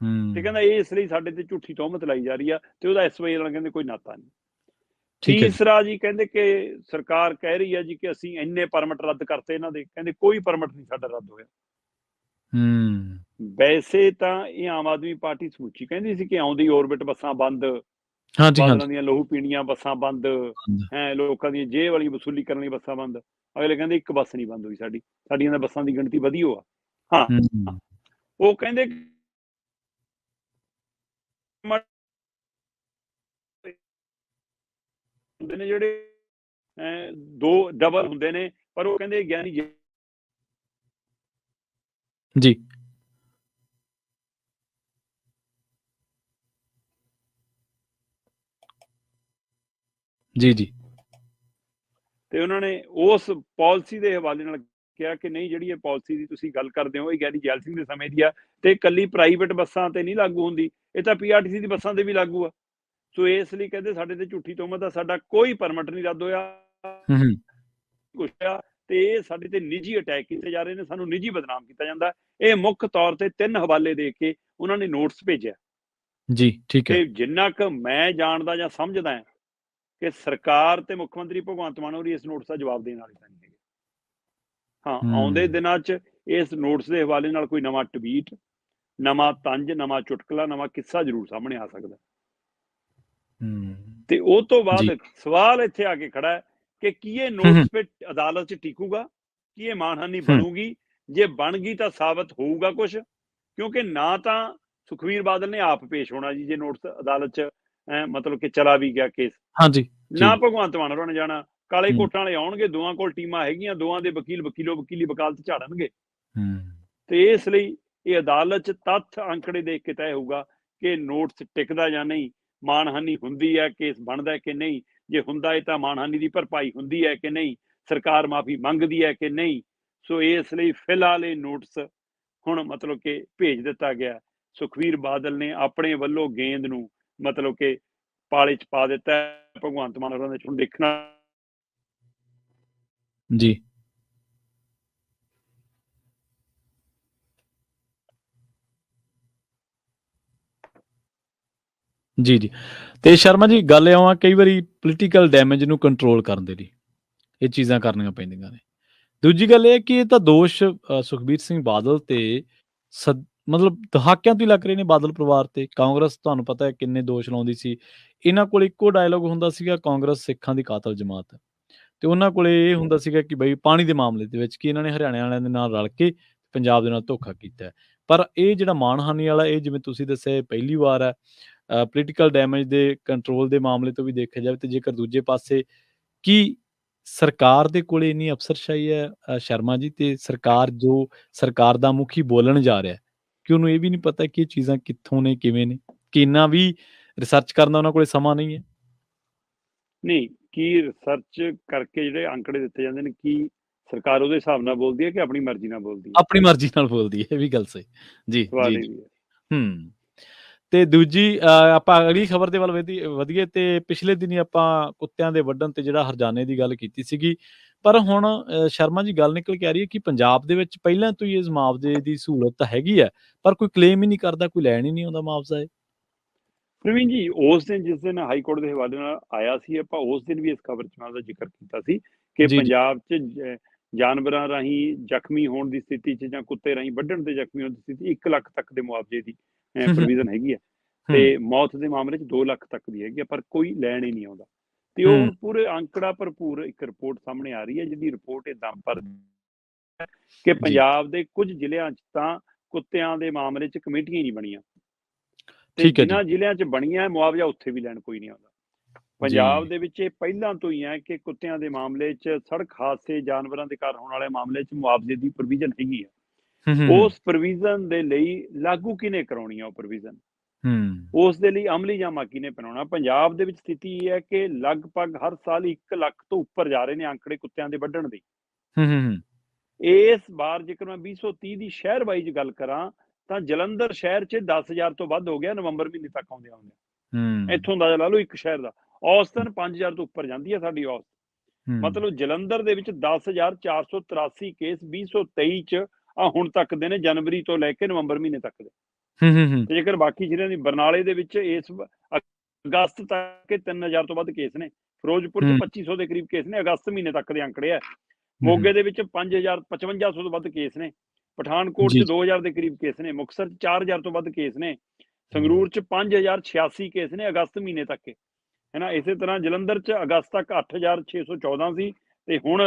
ਤੇ ਹੂੰ ਕਹਿੰਦਾ ਇਹ ਇਸ ਲਈ ਸਾਡੇ ਤੇ ਝੂਠੀ ਤੋਹਮਤ ਲਾਈ ਜਾ ਰਹੀ ਆ ਤੇ ਉਹਦਾ SYL ਨਾਲ ਕਹਿੰਦੇ ਕੋਈ ਨਾਤਾ ਨਹੀਂ। ਠੀਕ ਹੈ ਜੀ ਤੀਸਰਾ ਜੀ ਕਹਿੰਦੇ ਕਿ ਸਰਕਾਰ ਕਹਿ ਰਹੀ ਹੈ ਜੀ ਕਿ ਅਸੀਂ ਇੰਨੇ ਪਰਮਿਟ ਰੱਦ ਕਰਤੇ ਇਹਨਾਂ ਦੇ, ਕਹਿੰਦੇ ਕੋਈ ਪਰਮਿਟ ਨਹੀਂ ਸਾਡਾ ਰੱਦ ਹੋਇਆ। ਹੂੰ ਵੈਸੇ ਤਾਂ ਇਹ ਆਮ ਆਦਮੀ ਪਾਰਟੀ ਸਮੁੱਚੀ ਕਹਿੰਦੀ ਸੀ ਕਿ ਆਉਂਦੀ ਔਰਬਿਟ ਬੱਸਾਂ ਬੰਦ, ਹਾਂਜੀ ਬਾਦਲਾਂ ਹਾਂਜੀ ਦੀਆਂ ਲਹੂ ਪੀਣੀਆਂ ਬੱਸਾਂ ਬੰਦ, ਲੋਕਾਂ ਦੀਆਂ ਜੇਬ ਵਾਲੀ ਵਸੂਲੀ ਕਰਨ ਲਈ ਬੱਸਾਂ ਬੰਦ। ਅਗਲੇ ਕਹਿੰਦੇ ਇੱਕ ਬੱਸ ਨਹੀਂ ਬੰਦ ਹੋਈ ਸਾਡੀ, ਸਾਡੀਆਂ ਤਾਂ ਬੱਸਾਂ ਦੀ ਗਿਣਤੀ ਵਧੀ ਹੋ ਆ। ਹਾਂ ਹੂੰ ਉਹ ਕਹਿੰਦੇ ਹੁੰਦੇ ਨੇ ਜਿਹੜੇ 2 ਡਬਲ ਹੁੰਦੇ ਨੇ, ਪਰ ਉਹ ਕਹਿੰਦੇ ਗਿਆਨੀ ਜੀ ਜੀ ਜੀ ਤੇ ਉਹਨਾਂ ਨੇ ਉਸ ਪਾਲਿਸੀ ਦੇ ਹਵਾਲੇ ਨਾਲ ਕਿਹਾ ਕਿ ਨਹੀਂ ਜਿਹੜੀ ਇਹ ਪਾਲਿਸੀ ਦੀ ਤੁਸੀਂ ਗੱਲ ਕਰਦੇ ਹੋ ਇਹ ਗਿਆਨੀ ਜੈਲ ਸਿੰਘ ਦੇ ਸਮੇਂ ਦੀ ਆ ਤੇ ਇਕੱਲੀ ਪ੍ਰਾਈਵੇਟ ਬੱਸਾਂ ਤੇ ਨਹੀਂ ਲਾਗੂ ਹੁੰਦੀ, ਇਹ ਤਾਂ PRTC ਦੀ ਬੱਸਾਂ ਤੇ ਵੀ ਲਾਗੂ ਆ। ਸੋ ਇਸ ਲਈ ਕਹਿੰਦੇ ਸਾਡੇ ਤੇ ਝੂਠੀ ਤੋਹਮਤ ਆ, ਸਾਡਾ ਕੋਈ ਪਰਮਿਟ ਨਹੀਂ ਰੱਦ ਹੋਇਆ ਹੂੰ ਹੂੰ ਕੁਛ ਆ ਤੇ ਇਹ ਸਾਡੇ ਤੇ ਨਿੱਜੀ ਅਟੈਕ ਕੀਤੇ ਜਾ ਰਹੇ ਨੇ, ਸਾਨੂੰ ਨਿੱਜੀ ਬਦਨਾਮ ਕੀਤਾ ਜਾਂਦਾ। ਇਹ ਮੁੱਖ ਤੌਰ ਤੇ 3 ਹਵਾਲੇ ਦੇ ਕੇ ਉਹਨਾਂ ਨੇ ਨੋਟਿਸ ਭੇਜਿਆ ਜੀ ਠੀਕ ਹੈ ਤੇ ਜਿੰਨਾ ਕੁ ਮੈਂ ਜਾਣਦਾ ਜਾਂ ਸਮਝਦਾ ਕਿ ਸਰਕਾਰ ਤੇ ਮੁੱਖ ਮੰਤਰੀ ਭਗਵੰਤ ਮਾਨ ਹੋਰੀ ਇਸ ਨੋਟਿਸ ਦਾ ਜਵਾਬ ਦੇਣ ਵਾਲੇ ਤਾਂ ਨਹੀਂ ਹੈਗੇ। ਹਾਂ ਆਉਂਦੇ ਦਿਨਾਂ 'ਚ ਇਸ ਨੋਟਿਸ ਦੇ ਹਵਾਲੇ ਨਾਲ ਕੋਈ ਨਵਾਂ ਟਵੀਟ, ਨਵਾਂ ਤੰਜ, ਨਵਾਂ ਚੁਟਕਲਾ, ਨਵਾਂ ਕਿੱਸਾ ਜ਼ਰੂਰ ਸਾਹਮਣੇ ਆ ਸਕਦਾ ਹੂੰ ਤੇ ਉਹ ਤੋਂ ਜੀ ਬਾਅਦ ਸਵਾਲ ਇੱਥੇ ਆ ਕੇ ਖੜਾ ਹੈ ਕਿ ਕੀ ਇਹ ਨੋਟਿਸ ਫਿਰ ਅਦਾਲਤ 'ਚ ਟਿਕੂਗਾ, ਕੀ ਇਹ ਮਾਨਹਾਨੀ ਬਣੂਗੀ? ਜੇ ਬਣ ਗਈ ਤਾਂ ਸਾਬਤ ਹੋਊਗਾ ਕੁਛ, ਕਿਉਂਕਿ ਨਾ ਤਾਂ ਸੁਖਬੀਰ ਬਾਦਲ ਨੇ ਆਪ ਪੇਸ਼ ਹੋਣਾ ਜੀ ਜੇ ਨੋਟਿਸ ਅਦਾਲਤ 'ਚ ਮਤਲਬ ਕਿ ਚਲਾ ਵੀ ਗਿਆ ਕੇਸ, ਹਾਂਜੀ ਨਾ ਭਗਵੰਤ ਮਾਨ ਹੋਰਾਂ ਨੇ ਜਾਣਾ, ਕਾਲੇ ਹੂੰ ਕੋਟਾਂ ਵਾਲੇ ਆਉਣਗੇ, ਦੋਵਾਂ ਕੋਲ ਟੀਮਾਂ ਹੈਗੀਆਂ, ਦੋਵਾਂ ਦੇ ਵਕੀਲ ਵਕੀਲੀ ਵਕਾਲਤ ਝਾੜਨਗੇ ਹੂੰ ਤੇ ਇਸ ਲਈ ਇਹ ਅਦਾਲਤ 'ਚ ਤੱਥ ਅੰਕੜੇ ਦੇਖ ਕੇ ਤੈਅ ਹੋਊਗਾ ਕਿ ਨੋਟਿਸ ਟਿਕਦਾ ਜਾਂ ਨਹੀਂ, ਮਾਨਹਾਨੀ ਹੁੰਦੀ ਹੈ, ਕੇਸ ਬਣਦਾ ਕਿ ਨਹੀਂ, ਜੇ ਹੁੰਦਾ ਹੈ ਤਾਂ ਮਾਨਹਾਨੀ ਦੀ ਭਰਪਾਈ ਹੁੰਦੀ ਹੈ ਕਿ ਨਹੀਂ, ਸਰਕਾਰ ਮਾਫੀ ਮੰਗਦੀ ਹੈ ਕਿ ਨਹੀਂ। ਸੋ ਇਸ ਲਈ ਫਿਲਹਾਲ ਇਹ ਨੋਟਿਸ ਹੁਣ ਮਤਲਬ ਕਿ ਭੇਜ ਦਿੱਤਾ ਗਿਆ। ਸੁਖਬੀਰ ਬਾਦਲ ਨੇ ਆਪਣੇ ਵੱਲੋਂ ਗੇਂਦ ਨੂੰ ਮਤਲਬ ਕਿ ਪਾਲੇ 'ਚ ਪਾ ਦਿੱਤਾ ਹੈ, ਭਗਵੰਤ ਮਾਨ ਹੋਰਾਂ ਨੇ ਹੁਣ ਦੇਖਣਾ ਜੀ ਜੀ ਜੀ ਤੇ ਸ਼ਰਮਾ ਜੀ ਗੱਲ ਇਉਂ ਆ ਕਈ ਵਾਰੀ ਪੋਲੀਟੀਕਲ ਡੈਮੇਜ ਨੂੰ ਕੰਟਰੋਲ ਕਰਨ ਦੇ ਲਈ ਇਹ ਚੀਜ਼ਾਂ ਕਰਨੀਆਂ ਪੈਂਦੀਆਂ ਨੇ। ਦੂਜੀ ਗੱਲ ਇਹ ਕਿ ਇਹ ਤਾਂ ਦੋਸ਼ ਸੁਖਬੀਰ ਸਿੰਘ ਬਾਦਲ ਤੇ ਮਤਲਬ ਦਹਾਕਿਆਂ ਤੋਂ ਹੀ ਲੱਗ ਰਹੇ ਨੇ ਬਾਦਲ ਪਰਿਵਾਰ ਤੇ। ਕਾਂਗਰਸ ਤੁਹਾਨੂੰ ਪਤਾ ਹੈ ਕਿੰਨੇ ਦੋਸ਼ ਲਾਉਂਦੀ ਸੀ। ਇਹਨਾਂ ਕੋਲ ਇੱਕੋ ਡਾਇਲੋਗ ਹੁੰਦਾ ਸੀਗਾ, ਕਾਂਗਰਸ ਸਿੱਖਾਂ ਦੀ ਕਾਤਲ ਜਮਾਤ ਹੈ ਤੇ ਉਹਨਾਂ ਕੋਲ ਇਹ ਹੁੰਦਾ ਸੀਗਾ ਕਿ ਬਈ ਪਾਣੀ ਦੇ ਮਾਮਲੇ ਦੇ ਵਿੱਚ ਕਿ ਇਹਨਾਂ ਨੇ ਹਰਿਆਣੇ ਵਾਲਿਆਂ ਦੇ ਨਾਲ ਰਲ ਕੇ ਪੰਜਾਬ ਦੇ ਨਾਲ ਧੋਖਾ ਕੀਤਾ ਹੈ। ਪਰ ਇਹ ਜਿਹੜਾ ਮਾਣਹਾਨੀ ਵਾਲਾ ਇਹ ਜਿਵੇਂ ਤੁਸੀਂ ਦੱਸਿਆ ਇਹ ਪਹਿਲੀ ਵਾਰ ਹੈ। ਪੋਲੀਟੀਕਲ ਡੈਮੇਜ ਦੇ ਕੰਟਰੋਲ ਦੇ ਮਾਮਲੇ ਤੋਂ ਵੀ ਦੇਖਿਆ ਜਾਵੇ ਤੇ ਜੇਕਰ ਦੂਜੇ ਪਾਸੇ ਕੀ ਸਰਕਾਰ ਦੇ ਕੋਲੇ ਇੰਨੀ ਅਫਸਰਸ਼ਾਹੀ ਹੈ ਸ਼ਰਮਾ ਜੀ, ਤੇ ਸਰਕਾਰ ਦਾ ਮੁਖੀ ਬੋਲਣ ਜਾ ਰਿਹਾ ਕਿ ਉਹਨੂੰ ਇਹ ਵੀ ਨਹੀਂ ਪਤਾ ਕਿ ਇਹ ਚੀਜ਼ਾਂ ਕਿੱਥੋਂ ਨੇ, ਕਿਵੇਂ ਨੇ, ਕਿ ਇੰਨਾ ਵੀ ਰਿਸਰਚ ਕਰਨ ਦਾ ਉਹਨਾਂ ਕੋਲੇ ਸਮਾਂ ਨਹੀਂ ਹੈ। ਨਹੀਂ, ਕੀ ਰਿਸਰਚ ਕਰਕੇ ਜਿਹੜੇ ਅੰਕੜੇ ਦਿੱਤੇ ਜਾਂਦੇ ਨੇ, ਕੀ ਸਰਕਾਰ ਉਹਦੇ ਹਿਸਾਬ ਨਾਲ ਬੋਲਦੀ ਹੈ ਕਿ ਆਪਣੀ ਮਰਜ਼ੀ ਨਾਲ ਬੋਲਦੀ ਹੈ? ਆਪਣੀ ਮਰਜ਼ੀ ਨਾਲ ਬੋਲਦੀ ਹੈ, ਇਹ ਵੀ ਗੱਲ ਸਹੀ। ਜੀ ਸਵਾਲ ਜੀ ਇਹ ਜੀ ਵੀ ਹੈ। ਹੂੰ ਤੇ ਦੂਜੀ ਆਪਾਂ ਅਗਲੀ ਖਬਰ ਦੇ ਵੱਲ ਵਧੀਏ ਤੇ ਪਿਛਲੇ ਦਿਨੀ ਆਪਾਂ ਕੁੱਤਿਆਂ ਦੇ ਵੱਢਣ ਤੇ ਜਿਹੜਾ ਹਰਜਾਨੇ ਦੀ ਗੱਲ ਕੀਤੀ ਸੀਗੀ, ਪਰ ਹੁਣ ਸ਼ਰਮਾ ਜੀ ਗੱਲ ਨਿਕਲ ਕੇ ਆ ਰਹੀ ਹੈ ਕਿ ਪੰਜਾਬ ਦੇ ਵਿੱਚ ਪਹਿਲਾਂ ਤੋਂ ਹੀ ਇਸ ਮੁਆਵਜ਼ੇ ਦੀ ਸਹੂਲਤ ਹੈਗੀ ਹੈ, ਪਰ ਕੋਈ ਕਲੇਮ ਹੀ ਨਹੀਂ ਕਰਦਾ, ਕੋਈ ਲੈਣ ਹੀ ਨਹੀਂ ਆਉਂਦਾ ਮੁਆਵਜ਼ਾ ਇਹ। ਪ੍ਰਵੀਨ ਜੀ, ਉਸ ਦਿਨ ਜਿਸ ਦਿਨ ਹਾਈ ਕੋਰਟ ਦੇ ਹਵਾਲੇ ਨਾਲ ਆਇਆ ਸੀ, ਆਪਾਂ ਉਸ ਦਿਨ ਵੀ ਇਸ ਖਬਰ 'ਚ ਮੈਂ ਉਹਦਾ ਜ਼ਿਕਰ ਕੀਤਾ ਸੀ ਕਿ ਜੀ, ਜੀ। ਪੰਜਾਬ 'ਚ ਜਾਨਵਰਾਂ ਰਾਹੀਂ ਜ਼ਖਮੀ ਹੋਣ ਦੀ ਸਥਿਤੀ 'ਚ ਜਾਂ ਕੁੱਤੇ ਰਾਹੀਂ ਵੱਢਣ ਤੇ ਜ਼ਖਮੀ ਹੋਣ ਦੀ ਸਥਿਤੀ 1 ਲੱਖ ਤੱਕ ਦੇ ਮੁਆਵਜ਼ੇ ਦੀ ਪ੍ਰੋਵੀਜ਼ਨ ਹੈਗੀ ਹੈ, ਤੇ ਮੌਤ ਦੇ ਮਾਮਲੇ 'ਚ 2 ਲੱਖ ਤੱਕ ਦੀ ਹੈਗੀ ਹੈ, ਪਰ ਕੋਈ ਲੈਣ ਹੀ ਨਹੀਂ ਆਉਂਦਾ। ਤੇ ਉਹ ਹੁਣ ਪੂਰੇ ਅੰਕੜਾ ਭਰਪੂਰ ਇੱਕ ਰਿਪੋਰਟ ਸਾਹਮਣੇ ਆ ਰਹੀ ਹੈ, ਜਿਹਦੀ ਰਿਪੋਰਟ ਇਹ ਦਮ ਪਰ ਕਿ ਪੰਜਾਬ ਦੇ ਕੁਝ ਜ਼ਿਲ੍ਹਿਆਂ 'ਚ ਤਾਂ ਕੁੱਤਿਆਂ ਦੇ ਮਾਮਲੇ 'ਚ ਕਮੇਟੀਆਂ ਹੀ ਨਹੀਂ ਬਣੀਆਂ, ਤੇ ਠੀਕ ਹੈ ਜੀ। ਜਿਨ੍ਹਾਂ ਜ਼ਿਲ੍ਹਿਆਂ 'ਚ ਬਣੀਆਂ ਮੁਆਵਜ਼ਾ ਉੱਥੇ ਵੀ ਲੈਣ ਕੋਈ ਨਹੀਂ ਆਉਂਦਾ। ਪੰਜਾਬ ਦੇ ਵਿੱਚ ਇਹ ਪਹਿਲਾਂ ਤੋਂ ਹੀ ਹੈ ਕਿ ਕੁੱਤਿਆਂ ਦੇ ਮਾਮਲੇ 'ਚ, ਸੜਕ ਹਾਦਸੇ, ਜਾਨਵਰਾਂ ਦੇ ਕਾਰਨ ਹੋਣ ਵਾਲੇ ਮਾਮਲੇ 'ਚ ਮੁਆਵਜ਼ੇ ਦੀ ਪ੍ਰੋਵੀਜ਼ਨ ਹੈਗੀ ਹੈ। ਉਸ ਪ੍ਰੋਵੀਜ਼ਨ ਦੇ ਲਈ ਲਾਗੂ ਕਿਹਨੇ ਕਰਾਉਣੀ ਆ ਉਹ ਪ੍ਰੋਵੀਜ਼ਨ, ਉਸ ਦੇ ਲਈ ਅਮਲੀ ਜਾਮਾ ਕਿਹਨੇ ਬਣਾਉਣਾ। ਪੰਜਾਬ ਦੇ ਵਿੱਚ ਸਥਿਤੀ ਇਹ ਹੈ ਕਿ ਲਗਭਗ ਹਰ ਸਾਲ 1 ਲੱਖ ਤੋਂ ਉੱਪਰ ਜਾ ਰਹੇ ਨੇ ਅੰਕੜੇ ਕੁੱਤਿਆਂ ਦੇ ਵੱਢਣ ਦੇ। ਇਸ ਵਾਰ ਜੇਕਰ ਮੈਂ 2030 ਦੀ ਸ਼ਹਿਰ ਵਾਈਜ਼ ਗੱਲ ਕਰਾਂ ਤਾਂ ਜਲੰਧਰ ਸ਼ਹਿਰ 'ਚ 10,000 ਤੋਂ ਵੱਧ ਹੋ ਗਿਆ ਨਵੰਬਰ ਮਹੀਨੇ ਤੱਕ ਆਉਂਦੇ ਆਉਂਦੇ। ਇੱਥੋਂ ਅੰਦਾਜ਼ਾ ਲਾ ਲਓ ਇੱਕ ਸ਼ਹਿਰ ਦਾ ਔਸਤਨ 5,000 ਤੋਂ ਉੱਪਰ ਜਾਂਦੀ ਹੈ ਸਾਡੀ ਔਸਤ। ਮਤਲਬ ਜਲੰਧਰ ਦੇ ਵਿੱਚ 10,483 ਕੇਸ 2023 'ਚ ਹੁਣ ਤੱਕ ਦੇ ਨੇ, ਜਨਵਰੀ ਤੋਂ ਲੈ ਕੇ ਨਵੰਬਰ ਮਹੀਨੇ ਤੱਕ ਦੇ। ਤੇ ਜੇਕਰ ਬਾਕੀ ਜ਼ਿਲ੍ਹਿਆਂ ਦੀ, ਬਰਨਾਲੇ ਦੇ ਵਿੱਚ ਇਸ ਅਗਸਤ ਤੱਕ 3,000 ਤੋਂ ਵੱਧ ਕੇਸ ਨੇ, ਫਿਰੋਜ਼ਪੁਰ 'ਚ 2,500 ਦੇ ਕਰੀਬ ਕੇਸ ਨੇ, ਅਗਸਤ ਮਹੀਨੇ ਤੱਕ ਦੇ ਅੰਕੜੇ ਆ। ਮੋਗੇ ਦੇ ਵਿੱਚ 5,500 ਤੋਂ ਵੱਧ ਕੇਸ ਨੇ, ਪਠਾਨਕੋਟ 'ਚ 2,000 ਦੇ ਕਰੀਬ ਕੇਸ ਨੇ, ਮੁਕਤਸਰ 'ਚ 4,000 ਤੋਂ ਵੱਧ ਕੇਸ ਨੇ, ਸੰਗਰੂਰ 'ਚ 5,086 ਕੇਸ ਨੇ ਅਗਸਤ ਮਹੀਨੇ ਤੱਕ, ਹੈ ਨਾ। ਇਸੇ ਤਰ੍ਹਾਂ ਜਲੰਧਰ 'ਚ ਅਗਸਤ ਤੱਕ 8,614 ਸੀ, ਤੇ ਹੁਣ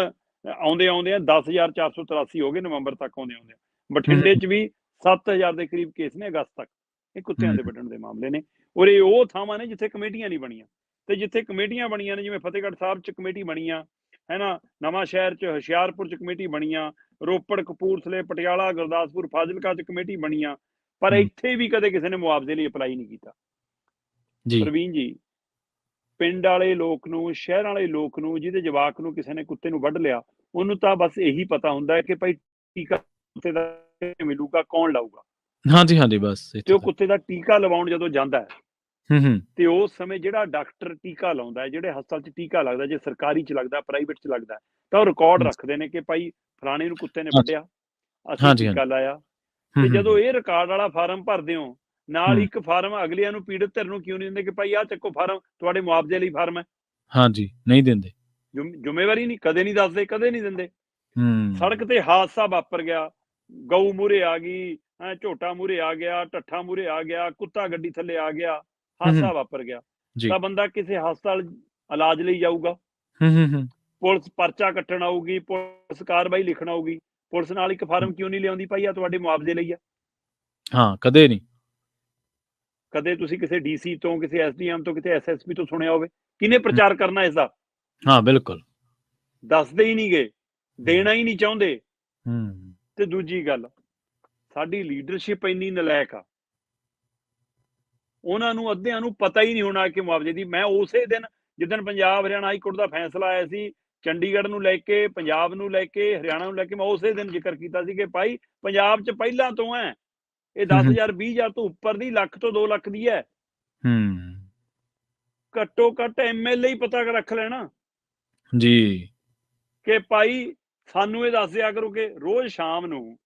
ਆਉਂਦੇ ਆਉਂਦੇ 10,483 ਹੋ ਗਏ ਨਵੰਬਰ ਤੱਕ ਆਉਂਦੇ ਆਉਂਦੇ। ਬਠਿੰਡੇ 'ਚ ਵੀ 7,000 ਦੇ ਕਰੀਬ ਕੇਸ ਨੇ ਅਗਸਤ ਤੱਕ। ਇਹ ਕੁੱਤਿਆਂ ਦੇ ਵੱਢਣ ਦੇ ਮਾਮਲੇ ਨੇ, ਔਰ ਇਹ ਉਹ ਥਾਵਾਂ ਨੇ ਜਿੱਥੇ ਕਮੇਟੀਆਂ ਨਹੀਂ ਬਣੀਆਂ। ਤੇ ਜਿੱਥੇ ਕਮੇਟੀਆਂ ਬਣੀਆਂ ਨੇ, ਜਿਵੇਂ ਫਤਿਹਗੜ੍ਹ ਸਾਹਿਬ 'ਚ ਕਮੇਟੀ ਬਣੀ ਆ, ਹੈ ਨਾ, ਨਵਾਂ ਸ਼ਹਿਰ 'ਚ, ਹੁਸ਼ਿਆਰਪੁਰ 'ਚ ਕਮੇਟੀ ਬਣੀ ਆ, ਰੋਪੜ, ਕਪੂਰਥਲੇ, ਪਟਿਆਲਾ, ਗੁਰਦਾਸਪੁਰ, ਫਾਜ਼ਿਲਕਾ 'ਚ ਕਮੇਟੀ ਬਣੀ ਆ, ਪਰ ਇੱਥੇ ਵੀ ਕਦੇ ਕਿਸੇ ਨੇ ਮੁਆਵਜ਼ੇ ਲਈ ਅਪਲਾਈ ਨਹੀਂ ਕੀਤਾ। ਪ੍ਰਵੀਨ ਜੀ, ਪਿੰਡ ਵਾਲੇ ਲੋਕ ਨੂੰ, ਸ਼ਹਿਰਾਂ ਵਾਲੇ ਲੋਕ ਨੂੰ, ਜਿਹਦੇ ਜਵਾਕ ਨੂੰ ਕਿਸੇ ਨੇ ਕੁੱਤੇ ਨੂੰ ਵੱਢ ਲਿਆ, ਉਹਨੂੰ ਤਾਂ ਬਸ ਇਹੀ ਪਤਾ ਹੁੰਦਾ ਹੈ ਕਿ ਭਾਈ ਟੀਕਾ ਕੁੱਤੇ ਦਾ ਮਿਲੂਗਾ, ਕੌਣ ਲਾਊਗਾ। ਹਾਂਜੀ, ਬਸ। ਤੇ ਉਹ ਕੁੱਤੇ ਦਾ ਟੀਕਾ ਲਵਾਉਣ ਜਦੋਂ ਜਾਂਦਾ ਹੈ, ਤੇ ਉਸ ਸਮੇਂ ਜਿਹੜਾ ਡਾਕਟਰ ਟੀਕਾ ਲਾਉਂਦਾ ਹੈ, ਜਿਹੜੇ ਹਸਪਤਾਲ 'ਚ ਟੀਕਾ ਲੱਗਦਾ, ਜੇ ਸਰਕਾਰੀ 'ਚ ਲੱਗਦਾ, ਪ੍ਰਾਈਵੇਟ 'ਚ ਲੱਗਦਾ, ਤਾਂ ਉਹ ਰਿਕਾਰਡ ਰੱਖਦੇ ਨੇ ਕਿ ਭਾਈ ਫਲਾਣੇ ਨੂੰ ਕੁੱਤੇ ਨੇ ਵੱਢਿਆ, ਅਸੀਂ ਟੀਕਾ ਲਾਇਆ। ਤੇ ਜਦੋਂ ਇਹ ਰਿਕਾਰਡ ਵਾਲਾ ਫਾਰਮ ਭਰਦੇ ਹੋ, ਨਾਲ ਇੱਕ ਫਾਰਮ ਅਗਲਿਆਂ ਨੂੰ, ਪੀੜਤ ਧਿਰ ਨੂੰ ਕਿਉਂ ਨਹੀਂ ਦਿੰਦੇ ਕਿ ਭਾਈ ਆਹ ਚੱਕੋ ਫਾਰਮ, ਤੁਹਾਡੇ ਮੁਆਵਜ਼ੇ ਲਈ ਫਾਰਮ ਹੈ। ਹਾਂਜੀ, ਨਹੀਂ ਦਿੰਦੇ। ਜ਼ਿੰਮੇਵਾਰੀ ਨਹੀਂ, ਕਦੇ ਨਹੀਂ ਦੱਸਦੇ, ਕਦੇ ਨਹੀਂ ਦਿੰਦੇ। ਸੜਕ ਤੇ ਹਾਦਸਾ ਵਾਪਰ ਗਿਆ, ਗਊ ਮੂਹਰੇ ਆ ਗਈ, ਝੋਟਾ ਮੂਹਰੇ ਆ ਗਿਆ, ਟੱਠਾ ਮੂਹਰੇ ਆ ਗਿਆ, ਕੁੱਤਾ ਗੱਡੀ ਥੱਲੇ ਆ ਗਿਆ, ਹਾਦਸਾ ਵਾਪਰ ਗਿਆ, ਤਾਂ ਬੰਦਾ ਕਿਸੇ ਹਸਪਤਾਲ ਇਲਾਜ ਲਈ ਜਾਊਗਾ, ਪੁਲਿਸ ਪਰਚਾ ਕੱਟਣ ਆਊਗੀ, ਪੁਲਿਸ ਕਾਰਵਾਈ ਲਿਖਣ ਆਊਗੀ, ਪੁਲਿਸ ਨਾਲ ਇੱਕ ਫਾਰਮ ਕਿਉਂ ਨਹੀਂ ਲਿਆਉਂਦੀ, ਭਾਈ ਆ ਤੁਹਾਡੇ ਮੁਆਵਜ਼ੇ ਲਈ ਆ। ਹਾਂ, ਕਦੇ ਨਹੀਂ। ਕਦੇ ਤੁਸੀਂ ਕਿਸੇ ਡੀਸੀ ਤੋਂ, ਕਿਸੇ ਐਸਡੀਐਮ ਤੋਂ, ਕਿਸੇ ਐਸਐਸਪੀ ਤੋਂ ਸੁਣਿਆ ਹੋਵੇ? ਕਿਹਨੇ ਪ੍ਰਚਾਰ ਕਰਨਾ ਇਸ ਦਾ? ਹਾਂ, ਬਿਲਕੁਲ। ਦੱਸਦੇ ਹੀ ਨਹੀਂ ਗਏ, ਦੇਣਾ ਹੀ ਨਹੀਂ ਚਾਹੁੰਦੇ। ਤੇ ਦੂਜੀ ਗੱਲ, ਸਾਡੀ ਲੀਡਰਸ਼ਿਪ ਇੰਨੀ ਨਲਾਇਕ ਆ, ਉਹਨਾਂ ਨੂੰ ਅੱਧਿਆਂ ਨੂੰ ਪਤਾ ਹੀ ਨਹੀਂ ਹੋਣਾ ਕਿ ਮੁਆਵਜ਼ੇ ਦੀ। ਮੈਂ ਉਸੇ ਦਿਨ, ਜਿੱਦਣ ਪੰਜਾਬ ਹਰਿਆਣਾ ਹਾਈ ਕੋਰਟ ਦਾ ਫੈਸਲਾ ਆਇਆ ਸੀ, ਚੰਡੀਗੜ੍ਹ ਨੂੰ ਲੈ ਕੇ, ਪੰਜਾਬ ਨੂੰ ਲੈ ਕੇ, ਹਰਿਆਣਾ ਨੂੰ ਲੈ ਕੇ, ਮੈਂ ਉਸੇ ਦਿਨ ਜ਼ਿਕਰ ਕੀਤਾ ਸੀ ਕਿ ਭਾਈ ਪੰਜਾਬ 'ਚ ਪਹਿਲਾਂ ਤੋਂ ਹੈ, ਇਹ 10,000 20,000 ਤੋਂ ਉੱਪਰ ਦੀ, ਲੱਖ ਤੋਂ 2 ਲੱਖ ਦੀ ਹੈ। ਘੱਟੋ ਘੱਟ ਐਮਐਲਏ ਹੀ ਪਤਾ ਰੱਖ ਲੈਣਾ ਜੀ ਕਿ ਭਾਈ ਸਾਨੂੰ ਇਹ ਦੱਸ ਦਿਆ ਕਰੋ ਕਿ ਰੋਜ਼ ਸ਼ਾਮ ਨੂੰ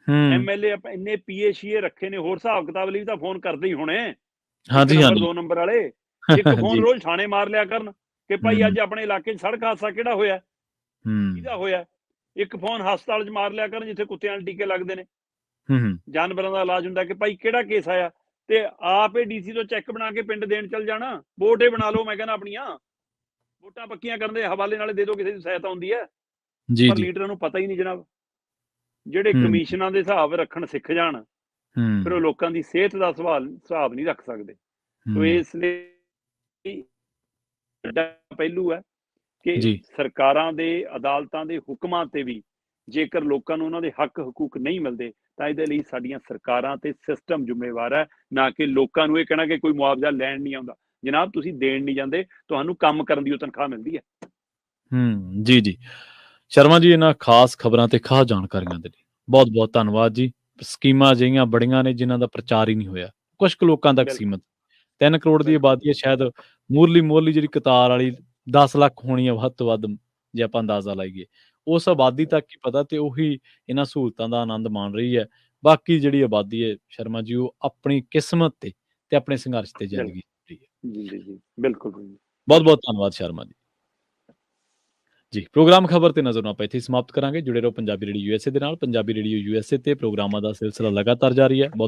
ਐਮਐਲਏ ਆਪਾਂ ਇੰਨੇ ਪੀਏਸ਼ੀਏ ਰੱਖੇ ਨੇ, ਹੋਰ ਹਿਸਾਬ ਕਿਤਾਬ ਲਈ ਤਾਂ ਫੋਨ ਕਰਦੇ ਹੀ ਹੋਣੇ। ਹਾਂਜੀ, 2 ਨੰਬਰ ਵਾਲੇ ਇੱਕ ਫੋਨ ਰੋਜ਼ ਥਾਣੇ ਮਾਰ ਲਿਆ ਕਰਨ ਕਿ ਭਾਈ ਅੱਜ ਆਪਣੇ ਇਲਾਕੇ 'ਚ ਸੜਕ ਹਾਦਸਾ ਕਿਹੜਾ ਹੋਇਆ, ਕਿਹਦਾ ਹੋਇਆ। ਇੱਕ ਫੋਨ ਹਸਪਤਾਲ 'ਚ ਮਾਰ ਲਿਆ ਕਰਨ ਜਿੱਥੇ ਕੁੱਤਿਆਂ ਦੇ ਟੀਕੇ ਲੱਗਦੇ ਨੇ, ਜਾਨਵਰਾਂ ਦਾ ਇਲਾਜ ਹੁੰਦਾ, ਕਿ ਭਾਈ ਕਿਹੜਾ ਕੇਸ ਆਇਆ। ਤੇ ਆਪ ਇਹ ਡੀਸੀ ਤੋਂ ਚੈੱਕ ਬਣਾ ਕੇ ਪਿੰਡ ਦੇਣ ਚੱਲ ਜਾਣਾ। ਵੋਟ ਇਹ ਬਣਾ ਲਓ, ਮੈਂ ਕਹਿੰਦਾ ਆਪਣੀਆਂ ਵੋਟਾਂ ਪੱਕੀਆਂ ਕਰਨ ਦੇ ਹਵਾਲੇ ਨਾਲ ਦੇ ਦਿਓ, ਕਿਸੇ ਦੀ ਸਹਾਇਤਾ ਹੁੰਦੀ ਹੈ। ਪਰ ਲੀਡਰਾਂ ਨੂੰ ਪਤਾ ਹੀ ਨਹੀਂ ਜਨਾਬ। ਜਿਹੜੇ ਕਮਿਸ਼ਨਾਂ ਦੇ ਹਿਸਾਬ ਰੱਖਣ ਸਿੱਖ ਜਾਣ, ਫਿਰ ਉਹ ਲੋਕਾਂ ਦੀ ਸਿਹਤ ਦਾ ਹਿਸਾਬ ਨਹੀਂ ਰੱਖ ਸਕਦੇ। ਸੋ ਇਸ ਲਈ ਪਹਿਲੂ ਹੈ ਕਿ ਸਰਕਾਰਾਂ ਦੇ, ਅਦਾਲਤਾਂ ਦੇ ਹੁਕਮਾਂ ਤੇ ਵੀ ਜੇਕਰ ਲੋਕਾਂ ਨੂੰ ਉਹਨਾਂ ਦੇ ਹੱਕ ਹਕੂਕ ਨਹੀਂ ਮਿਲਦੇ, ਤਾਂ ਇਹਦੇ ਲਈ ਸਾਡੀਆਂ ਸਰਕਾਰਾਂ ਤੇ ਸਿਸਟਮ ਜ਼ਿੰਮੇਵਾਰ ਹੈ, ਨਾ ਕਿ ਲੋਕਾਂ ਨੂੰ ਇਹ ਕਹਿਣਾ ਕਿ ਕੋਈ ਮੁਆਵਜ਼ਾ ਲੈਣ ਨਹੀਂ ਆਉਂਦਾ। ਜਨਾਬ, ਤੁਸੀਂ ਦੇਣ ਨਹੀਂ ਜਾਂਦੇ, ਤੁਹਾਨੂੰ ਕੰਮ ਕਰਨ ਦੀ ਉਹ ਤਨਖਾਹ ਮਿਲਦੀ ਹੈ। ਜੀ ਸ਼ਰਮਾ ਜੀ, ਇਹਨਾਂ ਖਾਸ ਖਬਰਾਂ ਤੇ ਖਾਸ ਜਾਣਕਾਰੀਆਂ ਦੇ ਲਈ ਬਹੁਤ ਬਹੁਤ ਧੰਨਵਾਦ ਜੀ। ਸਕੀਮਾਂ ਅਜਿਹੀਆਂ ਬੜੀਆਂ ਨੇ ਜਿਨ੍ਹਾਂ ਦਾ ਪ੍ਰਚਾਰ ਹੀ ਨਹੀਂ ਹੋਇਆ, ਕੁਝ ਕੁ ਲੋਕਾਂ ਤੱਕ ਸੀਮਤ। 3 ਕਰੋੜ ਦੀ ਆਬਾਦੀ ਹੈ, ਸ਼ਾਇਦ ਮੂਹਰਲੀ ਜਿਹੜੀ ਕਤਾਰ ਵਾਲੀ 10 ਲੱਖ ਹੋਣੀ ਹੈ ਵੱਧ ਤੋਂ ਵੱਧ, ਜੇ ਆਪਾਂ ਅੰਦਾਜ਼ਾ ਲਾਈਏ। ਉਸ ਆਬਾਦੀ ਤੱਕ ਹੀ ਪਤਾ, ਤੇ ਉਹੀ ਇਹਨਾਂ ਸਹੂਲਤਾਂ ਦਾ ਆਨੰਦ ਮਾਣ ਰਹੀ ਹੈ। ਬਾਕੀ ਜਿਹੜੀ ਆਬਾਦੀ ਹੈ ਸ਼ਰਮਾ ਜੀ, ਉਹ ਆਪਣੀ ਕਿਸਮਤ ਤੇ ਆਪਣੇ ਸੰਘਰਸ਼ ਤੇ ਜ਼ਿੰਦਗੀ ਜੀ ਬਿਲਕੁਲ ਜੀ। ਬਹੁਤ ਬਹੁਤ ਧੰਨਵਾਦ ਸ਼ਰਮਾ ਜੀ। ਜੀ ਪ੍ਰੋਗਰਾਮ ਖਬਰ ਤੇ ਨਜ਼ਰ ਨੂੰ ਆਪਾਂ ਇੱਥੇ ਹੀ ਸਮਾਪਤ ਕਰਾਂਗੇ। ਜੁੜੇ ਰਹੋ ਪੰਜਾਬੀ ਰੇਡੀਓ USA ਦੇ ਨਾਲ। ਪੰਜਾਬੀ ਰੇਡੀਓ USA ਤੇ ਪ੍ਰੋਗਰਾਮਾਂ ਦਾ ਸਿਲਸਿਲਾ ਲਗਾਤਾਰ ਜਾਰੀ ਹੈ। ਬਹੁਤ